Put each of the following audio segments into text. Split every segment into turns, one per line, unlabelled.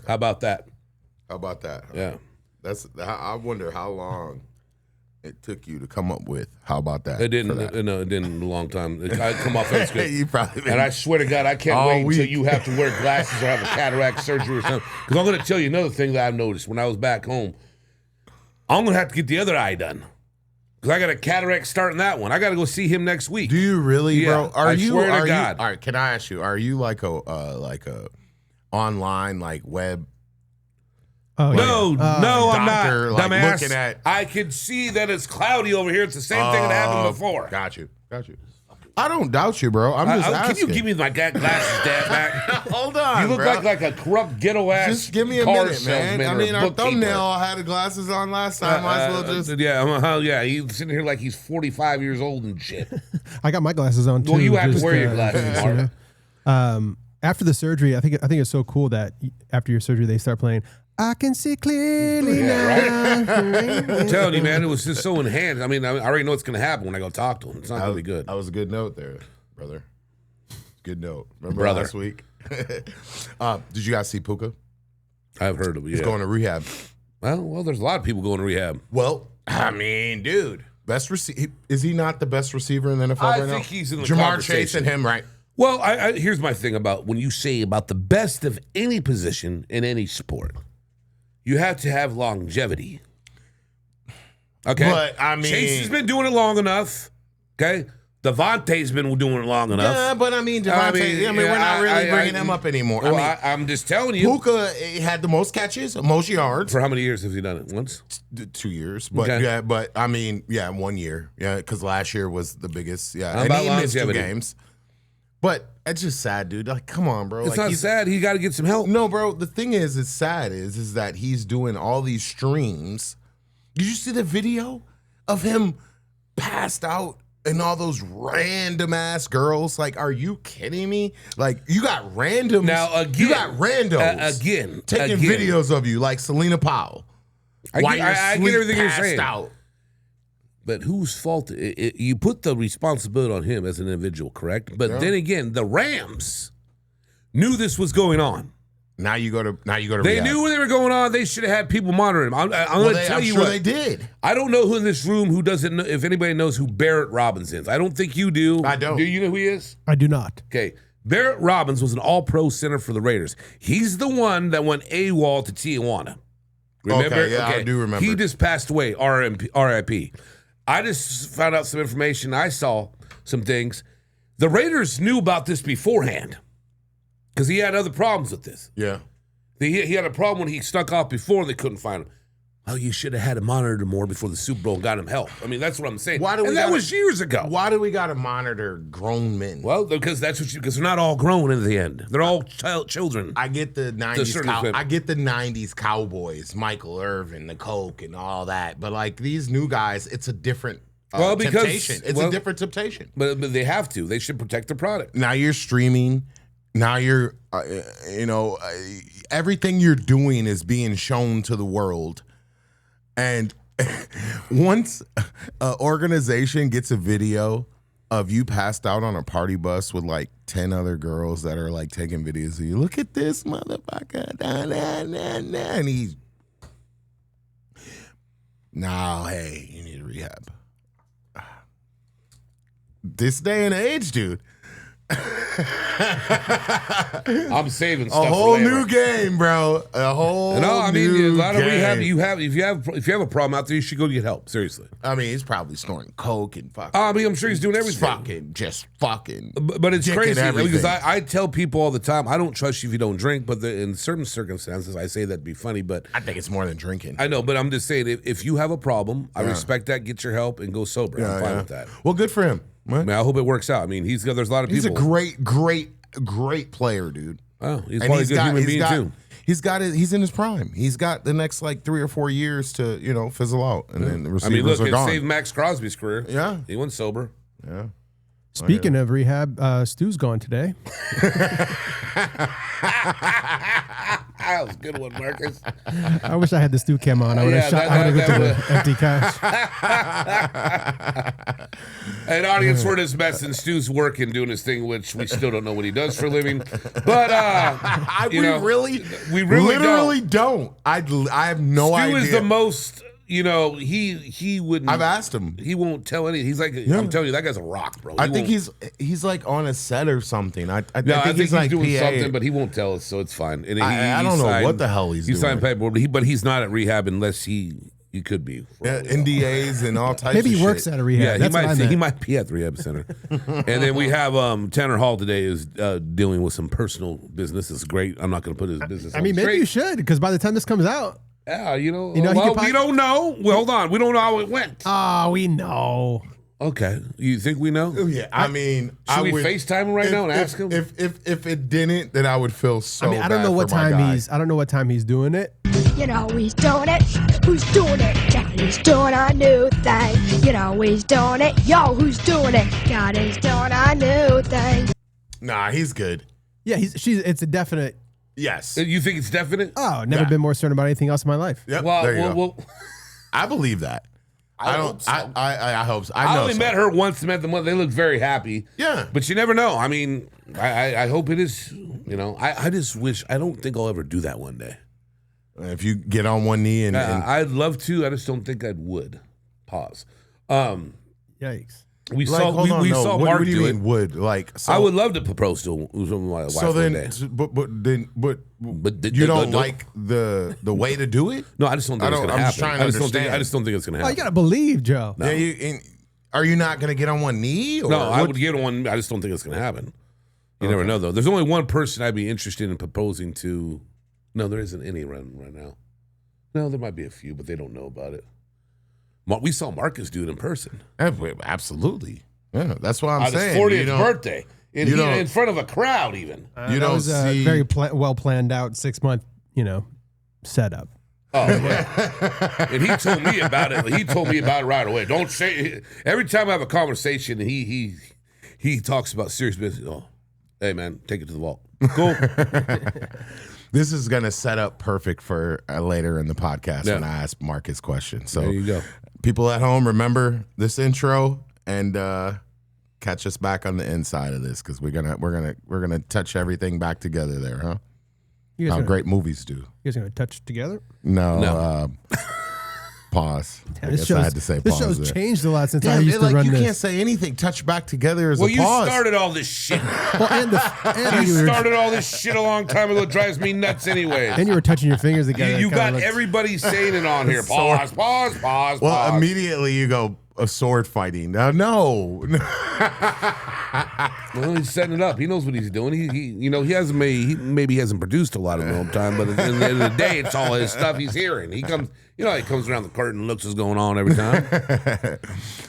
How about that?
How about that?
Yeah.
I wonder how long it took you to come up with. How about that?
It didn't. No, it didn't. A long time. I come off unscathed.
You probably.
And I swear to God, I can't wait until you have to wear glasses or have a cataract surgery or something. Because I'm going to tell you another thing that I've noticed when I was back home. I'm going to have to get the other eye done. Because I got a cataract starting that one. I got to go see him next week.
Do you really, bro?
I swear to God.
All right, can I ask you? Are you like a online like web?
Oh, no, I'm not.
Like
Dumbass.
looking at.
I can see that it's cloudy over here. It's the same thing that happened before.
Got you. I don't doubt you, bro. I'm just asking.
Can you give me my glasses, Dad, back?
Hold on,
You look
bro.
like a corrupt ghetto-ass
Just give me a
car
minute, man.
salesman
I
or
mean, our
bookkeeper.
thumbnail had the glasses on last time. Might as well just.
Yeah, he's sitting here like he's 45 years old and shit.
I got my glasses on too.
Well, you have to wear your glasses, Mark.
After the surgery, I think it's so cool that after your surgery they start playing I Can See Clearly Now.
Right? I'm telling you, man, it was just so enhanced. I mean, I already know what's going to happen when I go talk to him. It's not going to be good.
That was a good note there, brother. Good note. Remember last week? Did you guys see Puka?
I've heard of it,
He's going to rehab.
Well, there's a lot of people going to rehab.
Well, I mean, dude. Best receiver. Is he not the best receiver in the NFL right now?
I think he's in the
Jamar
conversation.
Chase and him, right?
Well, here's my thing about when you say about the best of any position in any sport. You have to have longevity. Okay?
But, I mean...
Chase has been doing it long enough. Okay? Devontae's been doing it long enough.
Yeah, but I mean, Devontae, we're not really bringing him up anymore.
Well,
I mean,
I'm just telling you.
Puka had the most catches, most yards.
For how many years has he done it? Once?
2 years. But
okay.
yeah, but I mean, 1 year. Yeah, because last year was the biggest. Yeah,
How
and
about
he missed 2
longevity?
games. But it's just sad, dude. Like, come on, bro.
It's
like,
not sad. He got to get some help.
No, bro. The thing is, it's sad is that he's doing all these streams. Did you see the video of him passed out and all those random ass girls? Like, are you kidding me? Like, you got randoms.
Now, again.
You got randos. Taking videos of you, like Selena Powell.
I get everything you're saying.
Out.
But whose fault? You put the responsibility on him as an individual, correct? But then again, the Rams knew this was going on.
Now you go to
They knew when they were going on. They should have had people monitoring them. I'm going to tell you what
they did.
I don't know who in this room who doesn't know, if anybody knows who Barrett Robbins is. I don't think you do.
I don't.
Do you know who he is?
I do not.
Okay. Barrett Robbins was an all-pro center for the Raiders. He's the one that went AWOL to Tijuana. Remember?
Okay, yeah, I do remember.
He just passed away, RIP. I just found out some information. I saw some things. The Raiders knew about this beforehand because he had other problems with this.
Yeah.
He had a problem when he snuck off before they couldn't find him. Oh, you should have had him monitored more before the Super Bowl and got him help. I mean, that's what I'm saying. That was years ago.
Why do we got to monitor grown men?
Well, because because they're not all grown in the end. They're all children.
I get the 90s. I get the 90s Cowboys, Michael Irvin, the Coke, and all that. But like these new guys, it's a different temptation. It's a different temptation.
But they have to. They should protect the product.
Now you're streaming. Now you're, everything you're doing is being shown to the world. And once an organization gets a video of you passed out on a party bus with like 10 other girls that are like taking videos of you, look at this motherfucker. And he's, no, hey, you need rehab. This day and age, dude.
I'm saving stuff.
A whole new game, bro. A whole new
a lot of
game.
rehab. If you have a problem out there, you should go get help. Seriously.
I mean, he's probably snorting coke and fucking.
I'm sure he's doing everything.
Just fucking.
But it's crazy
everything.
because I tell people all the time, I don't trust you if you don't drink. But in certain circumstances, I say that to be funny. But
I think it's more than drinking.
I know, but I'm just saying, if you have a problem, I respect that. Get your help and go sober. I'm fine with that.
Well, good for him.
I mean, I hope it works out. I mean, there's a lot of people.
He's a great player, dude.
Oh, he's probably a good human being too.
He's in his prime. He's got the next like 3 or 4 years to fizzle out, and then the receivers are gone.
It saved Max Crosby's career.
Yeah,
he went sober.
Yeah.
Speaking of rehab, Stu's gone today.
That was a good one, Marcus.
I wish I had the Stu cam on. I would have shot. I would have got to the empty cash.
And audience, we're just messing. Stu's working, doing his thing, which we still don't know what he does for a living. But
we really literally don't. I have no idea.
Stu is the most. He wouldn't.
I've asked him.
He won't tell anything. He's like, I'm telling you, that guy's a rock, bro.
I think he's like on a set or something. I think
he's
like
doing
PA.
something, but he won't tell us, so it's fine. And
I don't know what the hell he's doing.
He signed paperwork, but he's not at rehab unless he could be.
NDAs and all types.
Maybe
of
he works
shit.
at a rehab.
Yeah, he might be at the rehab center. And then we have Tanner Hall today is dealing with some personal business. It's great. I'm not going to put his business.
I mean, maybe you should, because by the time this comes out.
Yeah,
we don't
know. Well, hold on. We don't know how it went.
Oh, we know.
Okay. You think we know?
Yeah. I mean,
should we FaceTime him right now and ask him?
If it didn't, then I would feel so
I don't know what time he's. I don't know what time he's doing it.
You know he's doing it. Who's doing it? Johnny's doing a new thing. You know he's doing it. Yo, who's doing it? Johnny's doing a new thing.
Nah, he's good.
Yeah, it's a definite.
Yes.
You think it's definite?
Oh, never been more certain about anything else in my life.
Yep.
Well,
there you
go.
I believe that. I hope so. I hope so.
I only met her once. Met them once. They look very happy.
Yeah.
But you never know. I mean, I hope it is. I just wish. I don't think I'll ever do that one day.
If you get on one knee and
I'd love to. I just don't think I would. Pause.
Yikes.
We saw Mark
what do you
do
mean
it.
Would like? So,
I would love to propose to my wife one day.
But you don't like the way to do it?
No, I just don't think it's going to happen.
I
just don't think it's going to happen.
Oh, you got to believe, Joe.
No. Yeah, are you not going to get on one knee? Or
no, I would get on one. I just don't think it's going to happen. You never know, though. There's only one person I'd be interested in proposing to. No, there isn't any right now. No, there might be a few, but they don't know about it. We saw Marcus do it in person.
Absolutely. Yeah, that's what I'm saying.
On his 40th birthday. In front of a crowd, even.
You don't see.
Very well planned out 6-month, setup.
Oh, yeah. And he told me about it. He told me about it right away. Don't say. Every time I have a conversation, he talks about serious business. Oh, hey, man, take it to the vault. Cool.
This is going to set up perfect for later in the podcast when I ask Mark his question. So
there you go.
People at home, remember this intro and catch us back on the inside of this because we're gonna touch everything back together there, huh? How great movies do.
You guys gonna touch together?
No. Pause.
Yeah,
I guess I had to say pause.
This show's
there.
changed a lot since I used to run
you
this.
You can't say anything. Touch back together as a pause.
Well, you started all this shit. You started all this shit a long time ago. It drives me nuts anyways.
And you were touching your fingers together.
You got everybody saying it on here. Pause. Well,
immediately you go, a sword fighting. No.
Well, he's setting it up. He knows what he's doing. He hasn't maybe hasn't produced a lot of film time, but at the end of the day, it's all his stuff he's hearing. He comes around the curtain, looks what's going on every time.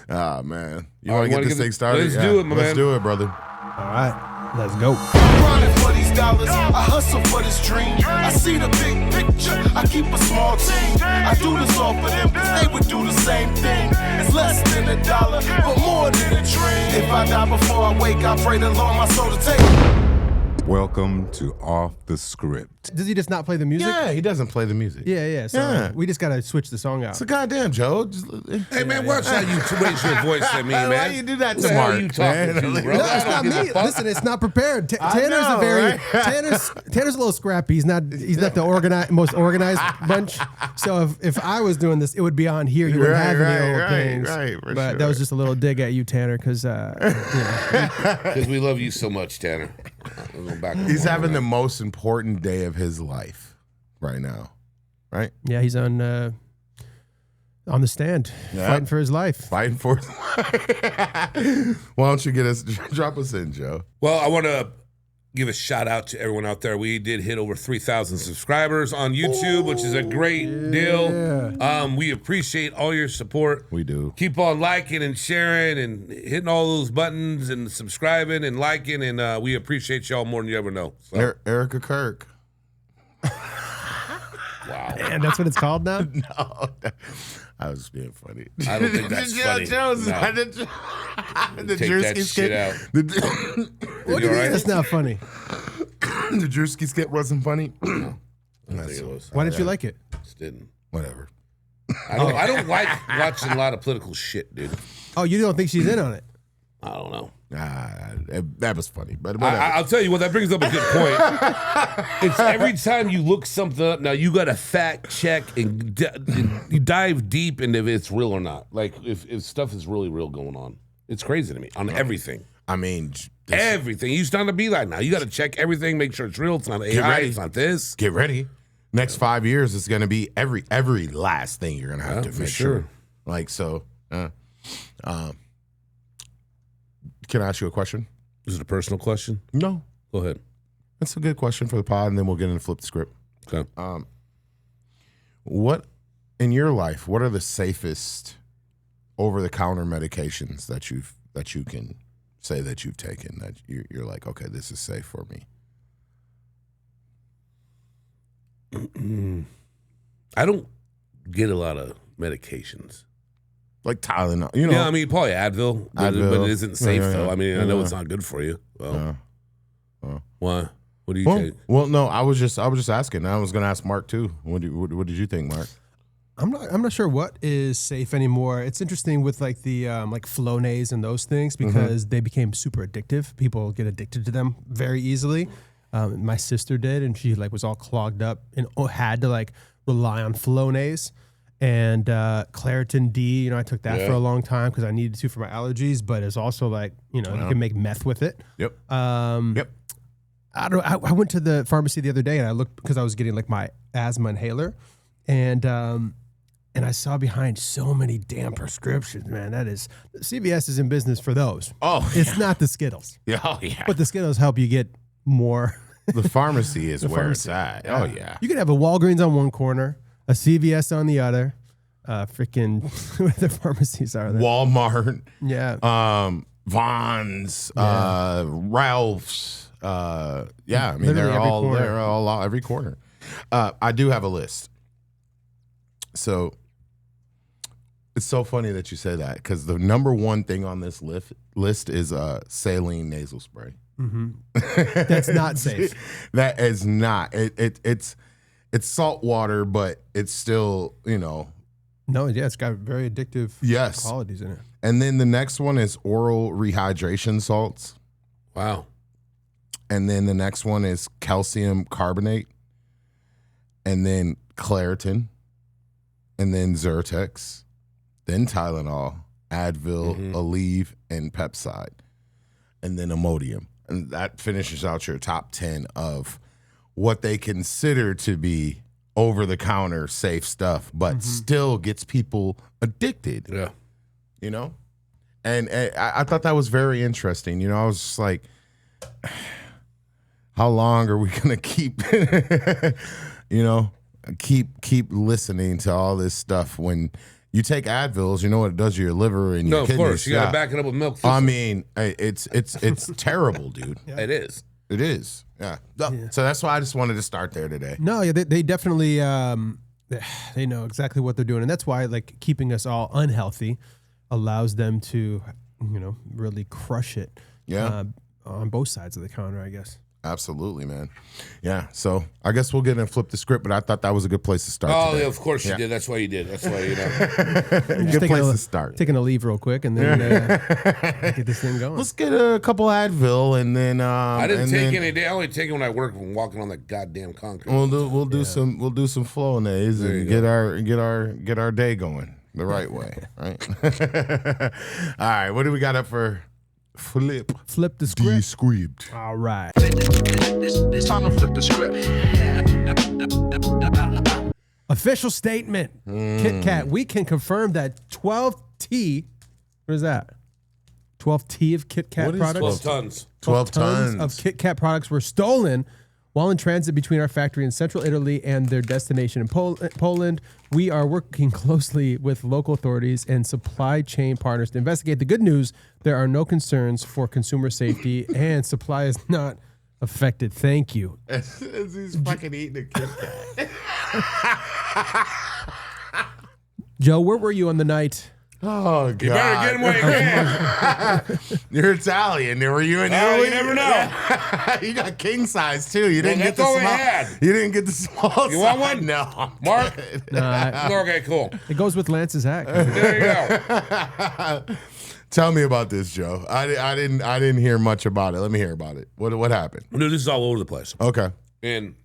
Oh man, you want to get this thing started?
Let's do it, my man.
Let's do it, brother.
All right, let's go.
Running for these dollars, I hustle for this dream. I see the big picture, I keep a small team. I do this all for them, cause they would do the same thing. It's less than $1, but more than a dream. If I die before I wake, I pray the Lord my soul to take.
Welcome to Off the Script.
Does he just not play the music?
Yeah, he doesn't play the music.
Yeah. So we just gotta switch the song out.
It's a goddamn Joe.
Hey man, watch how you raise your voice at me, man.
Why you do that to
What the hell
Mark?
you talking to, bro?
No, it's not me. Listen, it's not prepared. Tanner's Tanner's a little scrappy. He's not the most organized bunch. So if I was doing this, it would be on here. You wouldn't have any old things. But that was just a little dig at you, Tanner, because
we love you so much, Tanner.
He's having the most important day of his life right now, right?
Yeah, he's on the stand, fighting for his life.
Fighting for his life. Why don't you drop us in, Joe?
Well, I want to give a shout out to everyone out there. We did hit over 3,000 subscribers on YouTube, which is a great deal. We appreciate all your support.
We do.
Keep on liking and sharing and hitting all those buttons and subscribing and liking, and we appreciate y'all more than you ever know. So.
Erica Kirk.
Wow.
And that's what it's called now?
No. I was being funny.
I don't think that's funny.
The
Take that shit out.
What do you mean that's not funny?
The Drewski skit wasn't funny.
I don't think it was.
Why didn't you like it?
Just didn't.
Whatever.
I don't like watching a lot of political shit, dude.
Oh, you don't think she's in on it?
I don't know.
That was funny, but whatever.
I'll tell you what, that brings up a good point. It's every time you look something up, now you got to fact check and you dive deep into if it's real or not. Like if stuff is really real going on. It's crazy to me on everything.
I mean,
everything. You starting to be like now. You got to check everything, make sure it's real. It's not AI. It's not this.
Get ready. Next 5 years is going to be every last thing you're going to have to make sure. Like so. Can I ask you a question?
Is it a personal question?
No.
Go ahead.
That's a good question for the pod, and then we'll get into flip the script.
Okay.
What in your life? What are the safest over-the-counter medications that you can say that you've taken that you're like, okay, this is safe for me?
I don't get a lot of medications.
Like Tylenol, you know.
Yeah, I mean, probably Advil, but it isn't safe, though. I mean, I know it's not good for you. Well, why? What do you take?
Well, no, I was just asking. I was going to ask Mark, too. What did you think, Mark?
I'm not sure what is safe anymore. It's interesting with like the like Flonase and those things because they became super addictive. People get addicted to them very easily. My sister did, and she like was all clogged up and had to like rely on Flonase. And Claritin D, you know, I took that for a long time because I needed to for my allergies, but it's also like, you know, you can make meth with it.
Yep.
I went to the pharmacy the other day and I looked because I was getting like my asthma inhaler, and I saw behind so many damn prescriptions, man. That is, CVS is in business for those.
Oh,
it's not the Skittles.
Yeah, oh yeah.
But the Skittles help you get more.
The pharmacy is where it's at. Oh yeah.
You could have a Walgreens on one corner, a CVS on the other, freaking what the pharmacies are there?
Walmart,
Vons,
Ralph's, I mean they're all every corner. I do have a list. So it's so funny that you say that because the number one thing on this list is saline nasal spray.
That's not safe.
That is not. It's salt water, but it's still, you know.
No, yeah, it's got very addictive qualities in it.
And then the next one is oral rehydration salts.
Wow.
And then the next one is calcium carbonate. And then Claritin. And then Zyrtex. Then Tylenol, Advil, Aleve, and Pepside. And then Imodium. And that finishes out your top 10 of what they consider to be over-the-counter safe stuff, but still gets people addicted.
Yeah.
You know? And I thought that was very interesting. You know, I was just like, how long are we going to keep, you know, keep listening to all this stuff when you take Advils, you know what it does to your liver and your kidneys.
No, of course. You got to back it up with milk.
I mean, it's terrible, dude.
Yeah. It is.
It is. Yeah. So that's why I just wanted to start there today.
No, yeah, they definitely they know exactly what they're doing, and that's why like keeping us all unhealthy allows them to, you know, really crush it.
Yeah.
On both sides of the counter, I guess.
Absolutely, man. Yeah. So I guess we'll get in and flip the script, but I thought that was a good place to start.
Oh,
today.
yeah, of course you did. That's why you did. That's why, you know.
Good place to start.
Taking a leave real quick and then get this thing going.
Let's get a couple Advil and then.
I didn't take any day. I only take it when I work from walking on the goddamn concrete.
We'll do some Flonase and get our day going the right way. Right. All right. What do we got up for? Flip
the script.
Descript.
All right.
It's time to flip the script.
Official statement. Kit Kat, we can confirm that 12T, what is that? 12T of Kit Kat products?
12 tons.
12 tons
of Kit Kat products were stolen while in transit between our factory in central Italy and their destination in Poland. We are working closely with local authorities and supply chain partners to investigate. The good news, there are no concerns for consumer safety and supply is not affected. Thank you.
As he's fucking eating a Kit Kat.
Joe, where were you on the night
Oh, God.
You better get him while you can.
You're Italian. Were you in
Oh,
Italy?
you never know.
You got king size, too. You didn't get the
that's all we
small.
had.
You didn't get the small
You want
size.
one?
No. I'm
Mark?
good.
Okay, cool.
It goes with Lance's hat.
There you go.
Tell me about this, Joe. I didn't hear much about it. Let me hear about it. What happened?
Dude, this is all over the place.
Okay.
And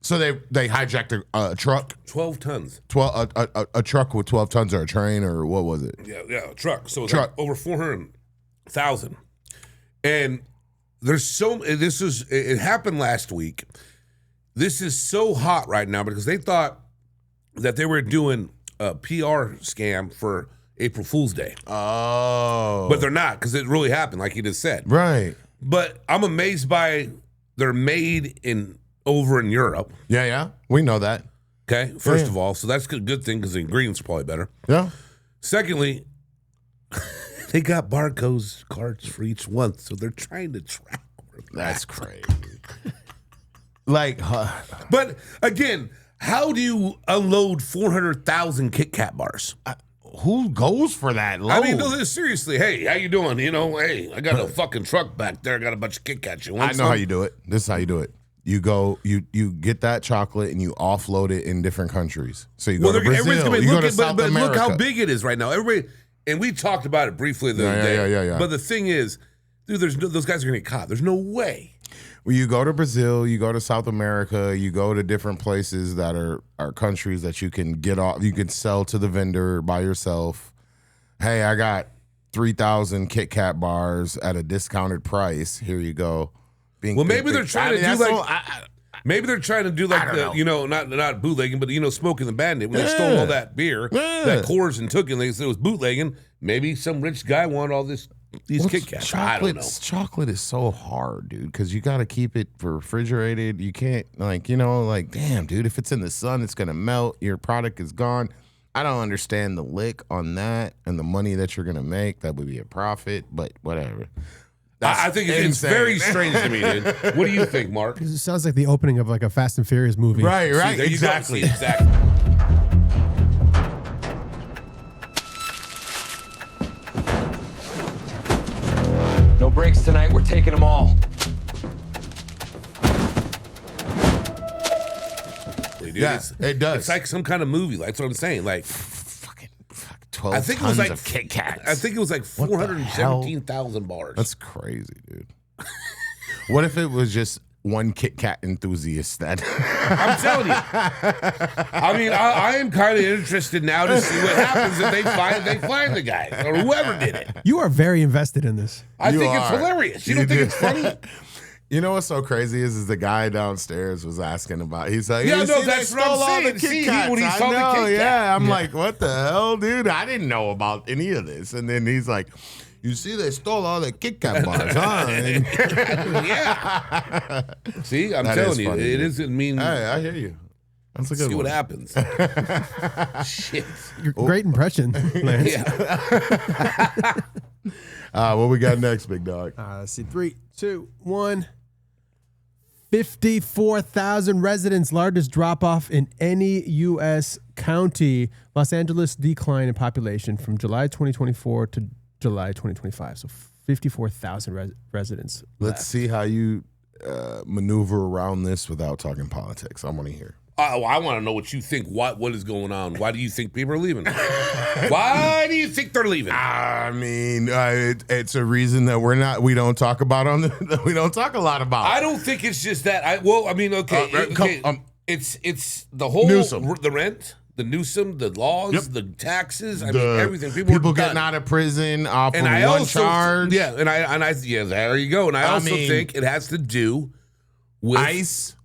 So they hijacked a truck,
12 tons.
a truck with 12 tons, or a train, or what was it?
Yeah, a truck. So it's
Truck.
like over 400,000. And it happened last week. This is so hot right now because they thought that they were doing a PR scam for April Fool's Day.
Oh.
But they're not, because it really happened, like you just said.
Right.
But I'm amazed by they're made over in Europe.
Yeah. We know that.
Okay, first of all, so that's a good thing because the ingredients are probably better.
Yeah.
Secondly, they got barcodes cards for each one, so they're trying to track.
That's crazy. Like,
But again, how do you unload 400,000 Kit Kat bars?
who goes for that load?
I mean, no, seriously. Hey, how you doing? You know, hey, I got a fucking truck back there. I got a bunch of Kit Kats. You want
I know how you do it. This is how you do it. You go, you get that chocolate and you offload it in different countries. So you go to Brazil, you go to South America.
Look how big it is right now. Everybody, and we talked about it briefly the other day.
Yeah.
But the thing is, dude, those guys are gonna get caught. There's no way.
Well, you go to Brazil, you go to South America, you go to different places that are countries that you can get off. You can sell to the vendor by yourself. Hey, I got 3,000 Kit Kat bars at a discounted price. Here you go.
Well, maybe they're trying to do like. Maybe they're trying to do like the, you know, not bootlegging, but, you know, Smoking the Bandit. When they stole all that beer, that Coors, and took it, and they said it was bootlegging. Maybe some rich guy wanted all these Kit Kats. I don't know.
Chocolate is so hard, dude, because you got to keep it refrigerated. You can't, like, you know, like, damn, dude, if it's in the sun, it's going to melt. Your product is gone. I don't understand the lick on that and the money that you're going to make. That would be a profit, but whatever.
I think it's very strange to me, dude. What do you think, Mark?
It sounds like the opening of like a Fast and Furious movie.
Right,
See, there you go.
exactly.
See, exactly.
No breaks tonight. We're taking them all.
Dude,
Yeah, it does.
It's like some kind of movie. That's what I'm saying. Like,
12
I think it
tons
was like
of Kit Kats.
I think it was like
What the hell?
417,000 bars.
That's crazy, dude. What if it was just one Kit Kat enthusiast that
I'm telling you. I mean, I am kind of interested now to see what happens if they find the guy or whoever did it.
You are very invested in this.
I
You
think it's
are.
hilarious. You
You
don't think
do.
it's funny?
You know what's so crazy is the guy downstairs was asking about. He's like,
Yeah,
"You
no,
see, they
that's what I'm
stole all
saying.
the
See,
Kit Kats."
when he
I
saw the
know,
Kit Kat.
yeah. I'm like, what the hell, dude? I didn't know about any of this. And then he's like, "You see, they stole all the Kit Kat bars, huh?" And-
Yeah. See, I'm
That
telling
is
you,
funny,
it
dude.
isn't mean.
Hey, I hear you. That's a good
See
one.
what happens. Shit.
Great impression, Lance.
Yeah.
What we got next, big dog?
Let's see. 3, 2, 1. 54,000 residents, largest drop off in any U.S. county. Los Angeles decline in population from July 2024 to July 2025. So 54,000 residents.
Let's see how you maneuver around this without talking politics. I want to hear.
I want to know what you think. What is going on? Why do you think people are leaving? Why do you think they're leaving?
I mean, it's a reason that we don't talk about we don't talk a lot about.
I don't think it's just that. It's the whole
Newsom.
the rent, the Newsom, the laws,
Yep.
the taxes. I mean, everything. People are
getting
done.
out of prison off
And
of
I
one
also,
charge.
yeah, and I, there you go. And I also think it has to do with
ICE.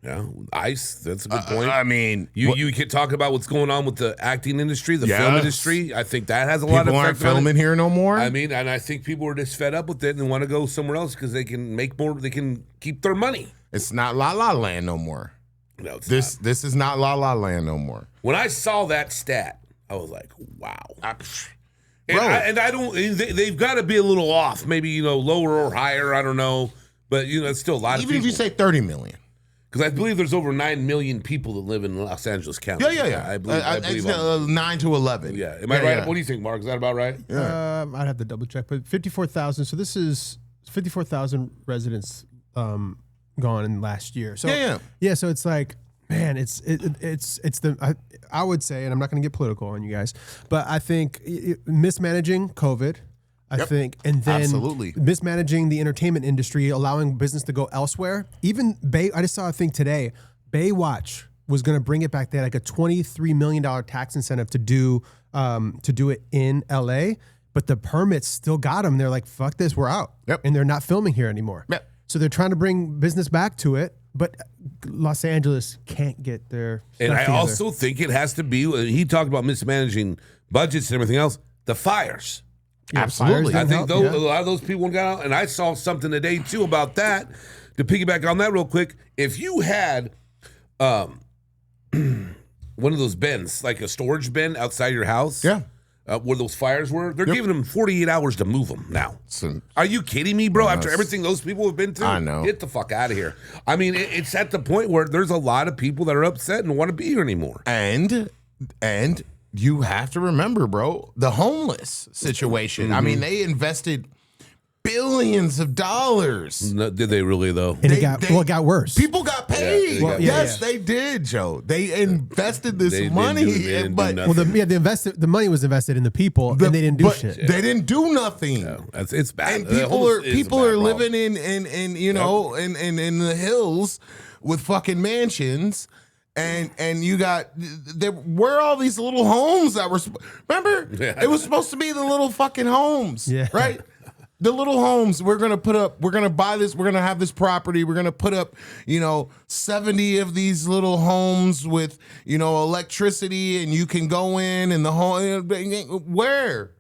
Yeah, ICE. That's a good point.
I mean,
you can talk about what's going on with the acting industry, the film
Yes.
industry. I think that has a lot of
people aren't
effect on it.
filming here no more.
I mean, and I think people are just fed up with it and want to go somewhere else because they can make more. They can keep their money.
It's not La La Land no more.
No, it's not.
This is not La La Land no more.
When I saw that stat, I was like, wow.
Bro.
I don't. They've got to be a little off. Maybe lower or higher. I don't know. But it's still a lot of
Even
people.
if you say 30 million.
Because I believe there's over 9 million people that live in Los Angeles County.
Yeah.
I believe
it's 9 to 11.
Yeah. Am I right?
Yeah.
What do you think, Mark? Is that about right?
I'd have to double check, but 54,000. So this is 54,000 residents gone in last year. So yeah. So it's like, man, it's the I would say, and I'm not going to get political on you guys, but I think mismanaging COVID. I think, and then
absolutely
mismanaging the entertainment industry, allowing business to go elsewhere. Even I just saw a thing today. Baywatch was going to bring it back. They had like a $23 million tax incentive to do it in LA, but the permits still got them. They're like, fuck this, we're out. And they're not filming here anymore. So they're trying to bring business back to it, but Los Angeles can't get their stuff
And I
together.
also think it has to be, he talked about mismanaging budgets and everything else, the fires.
Yeah,
absolutely.
I think
help,
a lot of those people got out, and I saw something today too about that. To piggyback on that real quick, if you had one of those bins, like a storage bin outside your house, where those fires were, they're giving them 48 hours to move them now. Are you kidding me, bro? After everything those people have been through,
I know.
Get the fuck out of here. I mean, it's at the point where there's a lot of people that are upset and want to be here anymore.
And you have to remember, bro, the homeless situation. I mean, they invested billions of dollars.
No, did they really, though?
And it got worse.
People got paid.
Yeah,
They did, Joe. They invested this
They
money,
didn't do
but
nothing.
the money was invested in the people, and they didn't do shit.
They didn't do nothing.
No, it's bad.
And
The
people
homeless is a
people
bad
are
problem.
living in you know in the hills with fucking mansions. And you got there were all these little homes that were remember it was supposed to be the little fucking homes, right? The little homes we're gonna buy this, we're gonna have this property, we're gonna put up 70 of these little homes with electricity, and you can go in and the home where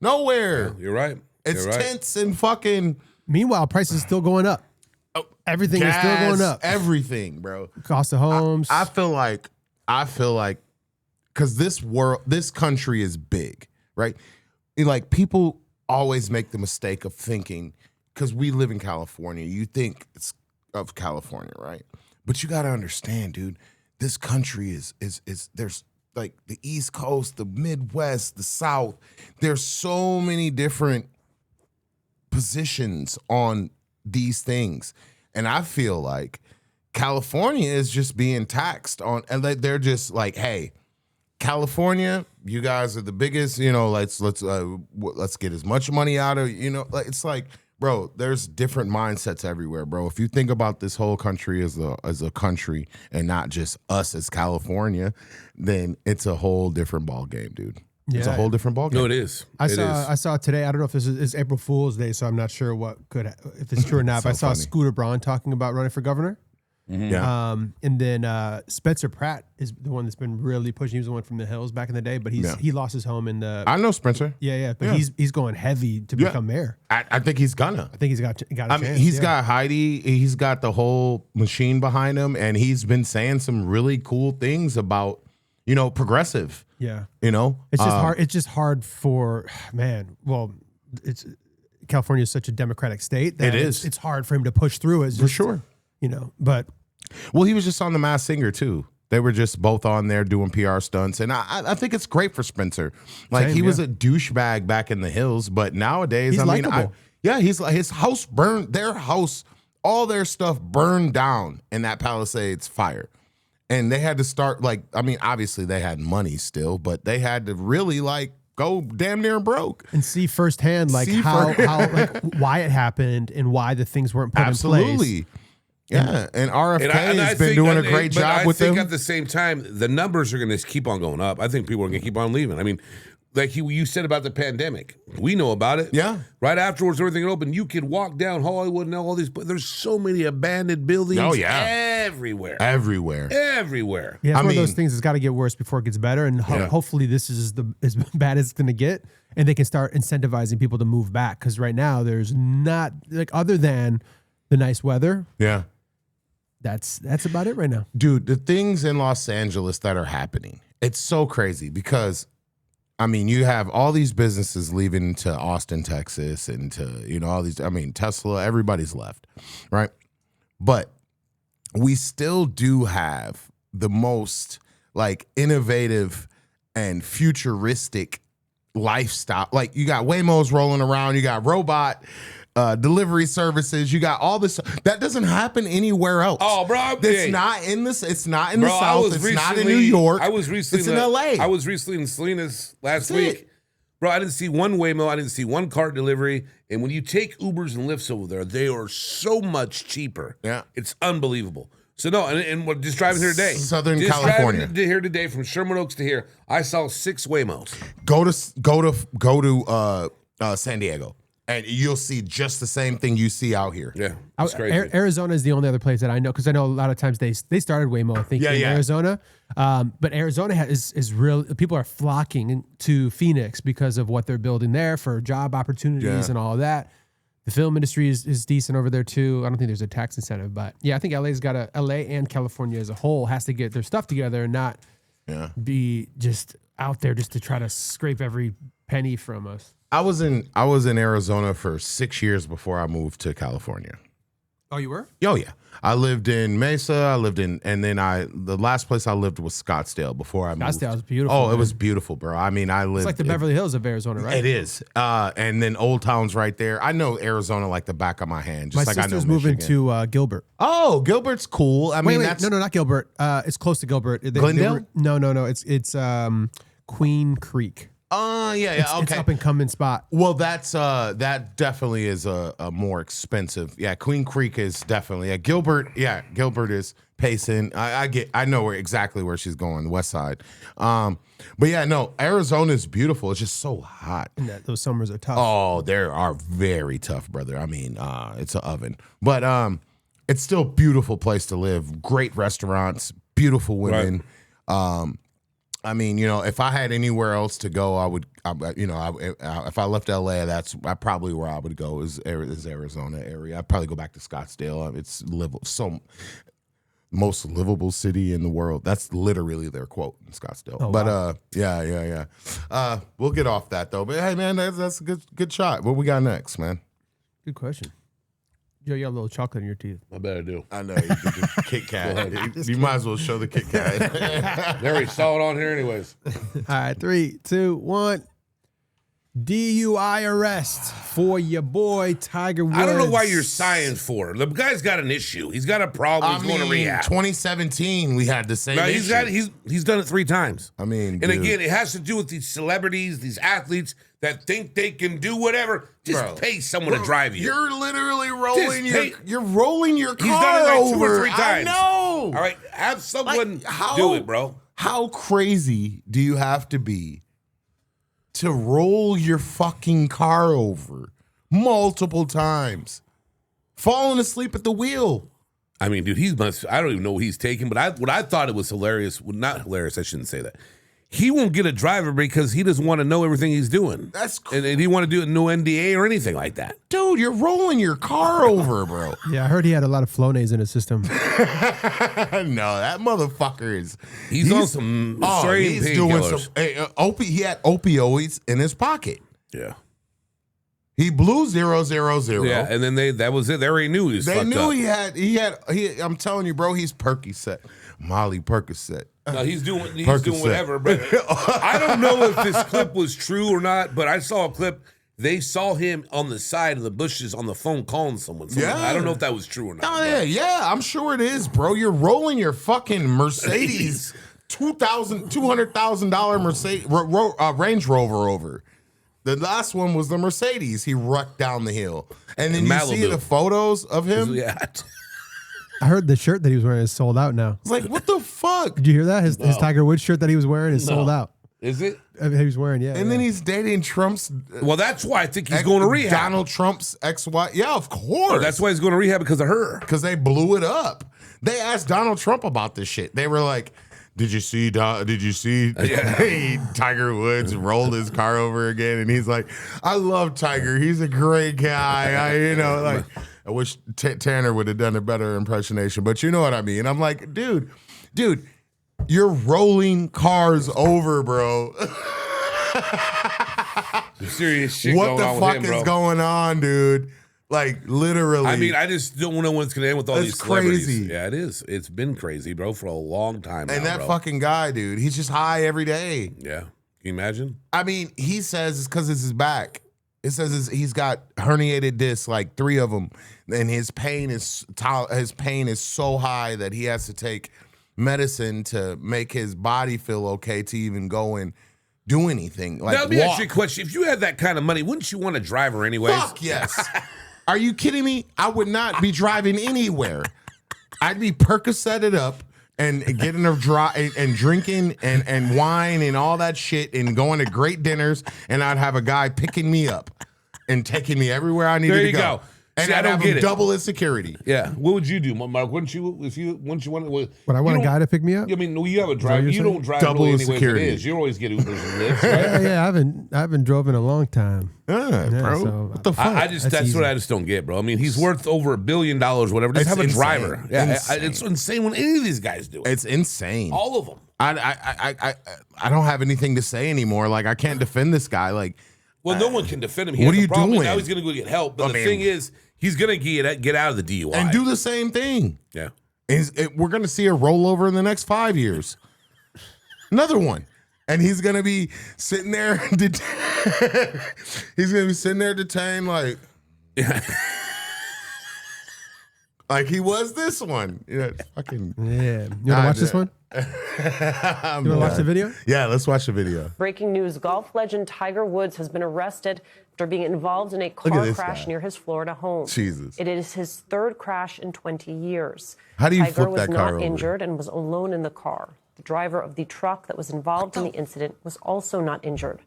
nowhere.
You're right.
It's
You're right.
tents and fucking.
Meanwhile, prices still going up. Everything is still going up.
Everything, bro.
Cost of homes.
I feel like because this country is big, right? Like people always make the mistake of thinking, because we live in California, you think it's of California, right? But you got to understand, dude, this country is there's like the East Coast, the Midwest, the South. There's so many different positions on these things. And I feel like California is just being taxed on, and they're just like, hey, California, you guys are the biggest, let's get as much money out of, it's like, bro, there's different mindsets everywhere, bro. If you think about this whole country as a country and not just us as California, then it's a whole different ball game, dude. It's a whole different ballgame.
No, it is.
I saw today. I don't know if this is April Fool's Day, so I'm not sure if it's true or not. But I saw Scooter Braun talking about running for governor.
Mm-hmm. Yeah.
And then Spencer Pratt is the one that's been really pushing. He was the one from the Hills back in the day, but he lost his home in the.
I know Spencer.
But he's going heavy to become mayor.
I think he's gonna.
I think he's got a chance.
Mean, he's got Heidi. He's got the whole machine behind him, and he's been saying some really cool things about progressive.
Yeah.
It's
just hard. It's just hard for California is such a democratic state that it's hard for him to push through.
For sure.
But
he was just on The Masked Singer too. They were just both on there doing PR stunts, and I think it's great for Spencer. Like he was a douchebag back in the Hills, but nowadays,
he's likable.
he's like, his house burned. Their house, all their stuff burned down in that Palisades fire. And they had to start obviously they had money still, but they had to really go damn near broke
and see firsthand how why it happened and why the things weren't put in place.
Yeah, and RFK has been doing a great job with them.
I think at the same time, the numbers are going to keep on going up. I think people are going to keep on leaving. I mean, like you said about the pandemic, we know about it.
Yeah.
Right afterwards, everything opened. You could walk down Hollywood and all these. But there's so many abandoned buildings.
Oh yeah,
everywhere.
Yeah,
it's one of those things that's got to get worse before it gets better. And hopefully, this is as bad as it's going to get, and they can start incentivizing people to move back. Because right now, there's not other than the nice weather.
Yeah.
That's about it right now.
Dude, the things in Los Angeles that are happening, it's so crazy because, you have all these businesses leaving to Austin, Texas, and to, all these, Tesla, everybody's left, right? But we still do have the most like innovative and futuristic lifestyle. Like you got Waymos rolling around, you got robot delivery services, you got all this that doesn't happen anywhere else.
Oh, bro,
it's not in this. It's not in the South. It's not in New York.
I was recently
it's in LA.
I was recently in Salinas last week. Bro, I didn't see one Waymo. I didn't see one cart delivery. And when you take Ubers and Lyfts over there, they are so much cheaper.
Yeah.
It's unbelievable. So, no, and we're just driving here today.
Southern
just
California.
Driving here today from Sherman Oaks to here, I saw 6 Waymos.
Go to San Diego, and you'll see just the same thing you see out here.
Yeah, it's crazy.
Arizona is the only other place that I know, because I know a lot of times they started Waymo, I think, in Arizona. But Arizona is real. People are flocking to Phoenix because of what they're building there for job opportunities and all of that. The film industry is decent over there too. I don't think there's a tax incentive, but yeah, I think LA and California as a whole has to get their stuff together and not be just out there just to try to scrape every penny from us.
I was in Arizona for 6 years before I moved to California.
Oh, you were?
Oh yeah. I lived in Mesa. The last place I lived was Scottsdale before I moved.
Scottsdale was beautiful.
Oh, it was beautiful, bro. I mean, I lived.
It's like the Beverly Hills of Arizona, right?
It is. And then Old Town's right there. I know Arizona like the back of my hand. Just
my
like I know
sister's moving
Michigan.
to Gilbert.
Oh, Gilbert's cool.
Wait, no, not Gilbert. It's close to Gilbert.
Glendale?
No. It's Queen Creek.
Yeah,
It's
okay.
up and coming spot.
Well, that definitely is a more expensive. Yeah, Queen Creek is definitely. Gilbert is Payson. I know exactly where she's going, the west side. But yeah, no, Arizona is beautiful. It's just so hot.
And those summers are tough.
Oh, they are very tough, brother. I mean, it's an oven. But it's still a beautiful place to live. Great restaurants, beautiful women. Right. I mean, if I had anywhere else to go, if I left LA, that's probably where I would go is Arizona area. I'd probably go back to Scottsdale. It's most livable city in the world. That's literally their quote in Scottsdale. Oh, but wow. Yeah. We'll get off that though. But hey, man, that's a good shot. What we got next, man?
Good question. Joe, you got a little chocolate in your teeth.
I bet I do.
I know. You did the Kit Kat. You might as well show the Kit Kat.
They already saw it on here anyways.
All right, 3, 2, 1. DUI arrest for your boy Tiger Woods.
I don't know why you're sighing for. The guy's got an issue. He's got a problem. He's going to rehab.
2017, we had the same issue.
He's done it 3 times.
I mean,
and again, it has to do with these celebrities, these athletes that think they can do whatever. Just pay someone to drive you.
You're literally rolling you're rolling your car
He's done it like 2
over.
or 3 times.
I know.
All right, have someone do it, bro.
How crazy do you have to be to roll your fucking car over multiple times, falling asleep at the wheel?
I mean, dude, I don't even know what he's taking, but what I thought it was hilarious, well, not hilarious, I shouldn't say that. He won't get a driver because he doesn't want to know everything he's doing.
That's cool.
And he want to do it no NDA or anything like that.
Dude, you're rolling your car over, bro.
Yeah, I heard he had a lot of Flonase in his system.
No, that motherfucker is.
He's on some strange painkillers.
He had opioids in his pocket.
Yeah.
He blew 000.
Yeah, and then that was it. They already knew he was fucked up.
They knew I'm telling you, bro, he's Percocet. Molly Percocet.
No, he's doing whatever. But I don't know if this clip was true or not, but I saw a clip. They saw him on the side of the bushes on the phone calling someone. Yeah. I don't know if that was true or not.
Oh, yeah, I'm sure it is, bro. You're rolling your fucking Mercedes $200,000 Mercedes Range Rover over. The last one was the Mercedes. He wrecked down the hill. And then you see the photos of him.
Yeah.
I heard the shirt that he was wearing is sold out now.
It's like, what the fuck?
Did you hear that? His Tiger Woods shirt that he was wearing is sold out.
Is it?
I mean, he was wearing, yeah.
And then he's dating Trump's.
Well, that's why I think he's going to rehab.
Donald Trump's ex-wife. Yeah, of course.
Oh, that's why he's going to rehab, because of her.
Because they blew it up. They asked Donald Trump about this shit. They were like, Did you see Tiger Woods rolled his car over again? And he's like, I love Tiger. He's a great guy. I wish Tanner would have done a better impersonation, but you know what I mean. I'm like, dude, you're rolling cars over, bro.
Serious shit
what
going on
the fuck
with him,
is going on, dude? Like literally.
I mean, I just don't know when it's gonna end with all
It's
these celebrities.
crazy.
Yeah, it is. It's been crazy, bro, for a long time now,
and that
bro.
fucking guy, dude, he's just high every day.
Yeah. Can you imagine?
I mean, he says it's because it's his back. It says he's got herniated discs, like 3 of them, and his pain is so high that he has to take medicine to make his body feel okay to even go and do anything. Like,
Now, let me ask you a question. If you had that kind of money, wouldn't you want to drive her anyways?
Fuck yes. Are you kidding me? I would not be driving anywhere. I'd be Percocetted up and getting her dry and drinking and wine and all that shit and going to great dinners, and I'd have a guy picking me up and taking me everywhere I needed
There
to
you
go.
go.
And
See, I
I'd
don't
have
get
him
it.
double his security.
Yeah. What would you do, Mark? Wouldn't you, if you, once you want to,
Would I want a guy to pick me up?
I mean, you have a driver.
you're
You
saying?
don't drive
Double
really
the
anyway
security.
it is. You always get Ubers and Lyfts, right?
Yeah, I haven't drove in a long time.
Yeah, bro.
so
what the fuck?
That's
That's
easy.
what I just don't get, bro. I mean, he's worth over $1 billion, whatever. Just
It's
have a
insane.
driver. Yeah,
Insane.
it's insane when any of these guys do it.
It's insane.
All of them.
I don't have anything to say anymore. Like, I can't defend this guy. Like,
Well, no one can defend him.
what
Here's
are
the
you
problem.
doing?
Now he's going to go get help. But
I
the
mean-
thing is, he's going to get out of the DUI.
and do the same thing.
Yeah.
We're going to see a rollover in the next 5 years. Another one. And he's going to be sitting there. He's going to be sitting there detained like. Like he was this one. Yeah, fucking.
Yeah. You want to watch this one? You want to watch the video?
Yeah, let's watch the video.
Breaking news, golf legend Tiger Woods has been arrested after being involved in a
at
car
this
crash
guy.
near his Florida home.
Jesus.
It is his 3rd crash in 20 years.
How do you
Tiger
flip
was
that car
not
over?
injured and was alone in the car. The driver of the truck that was involved in the incident was also not injured.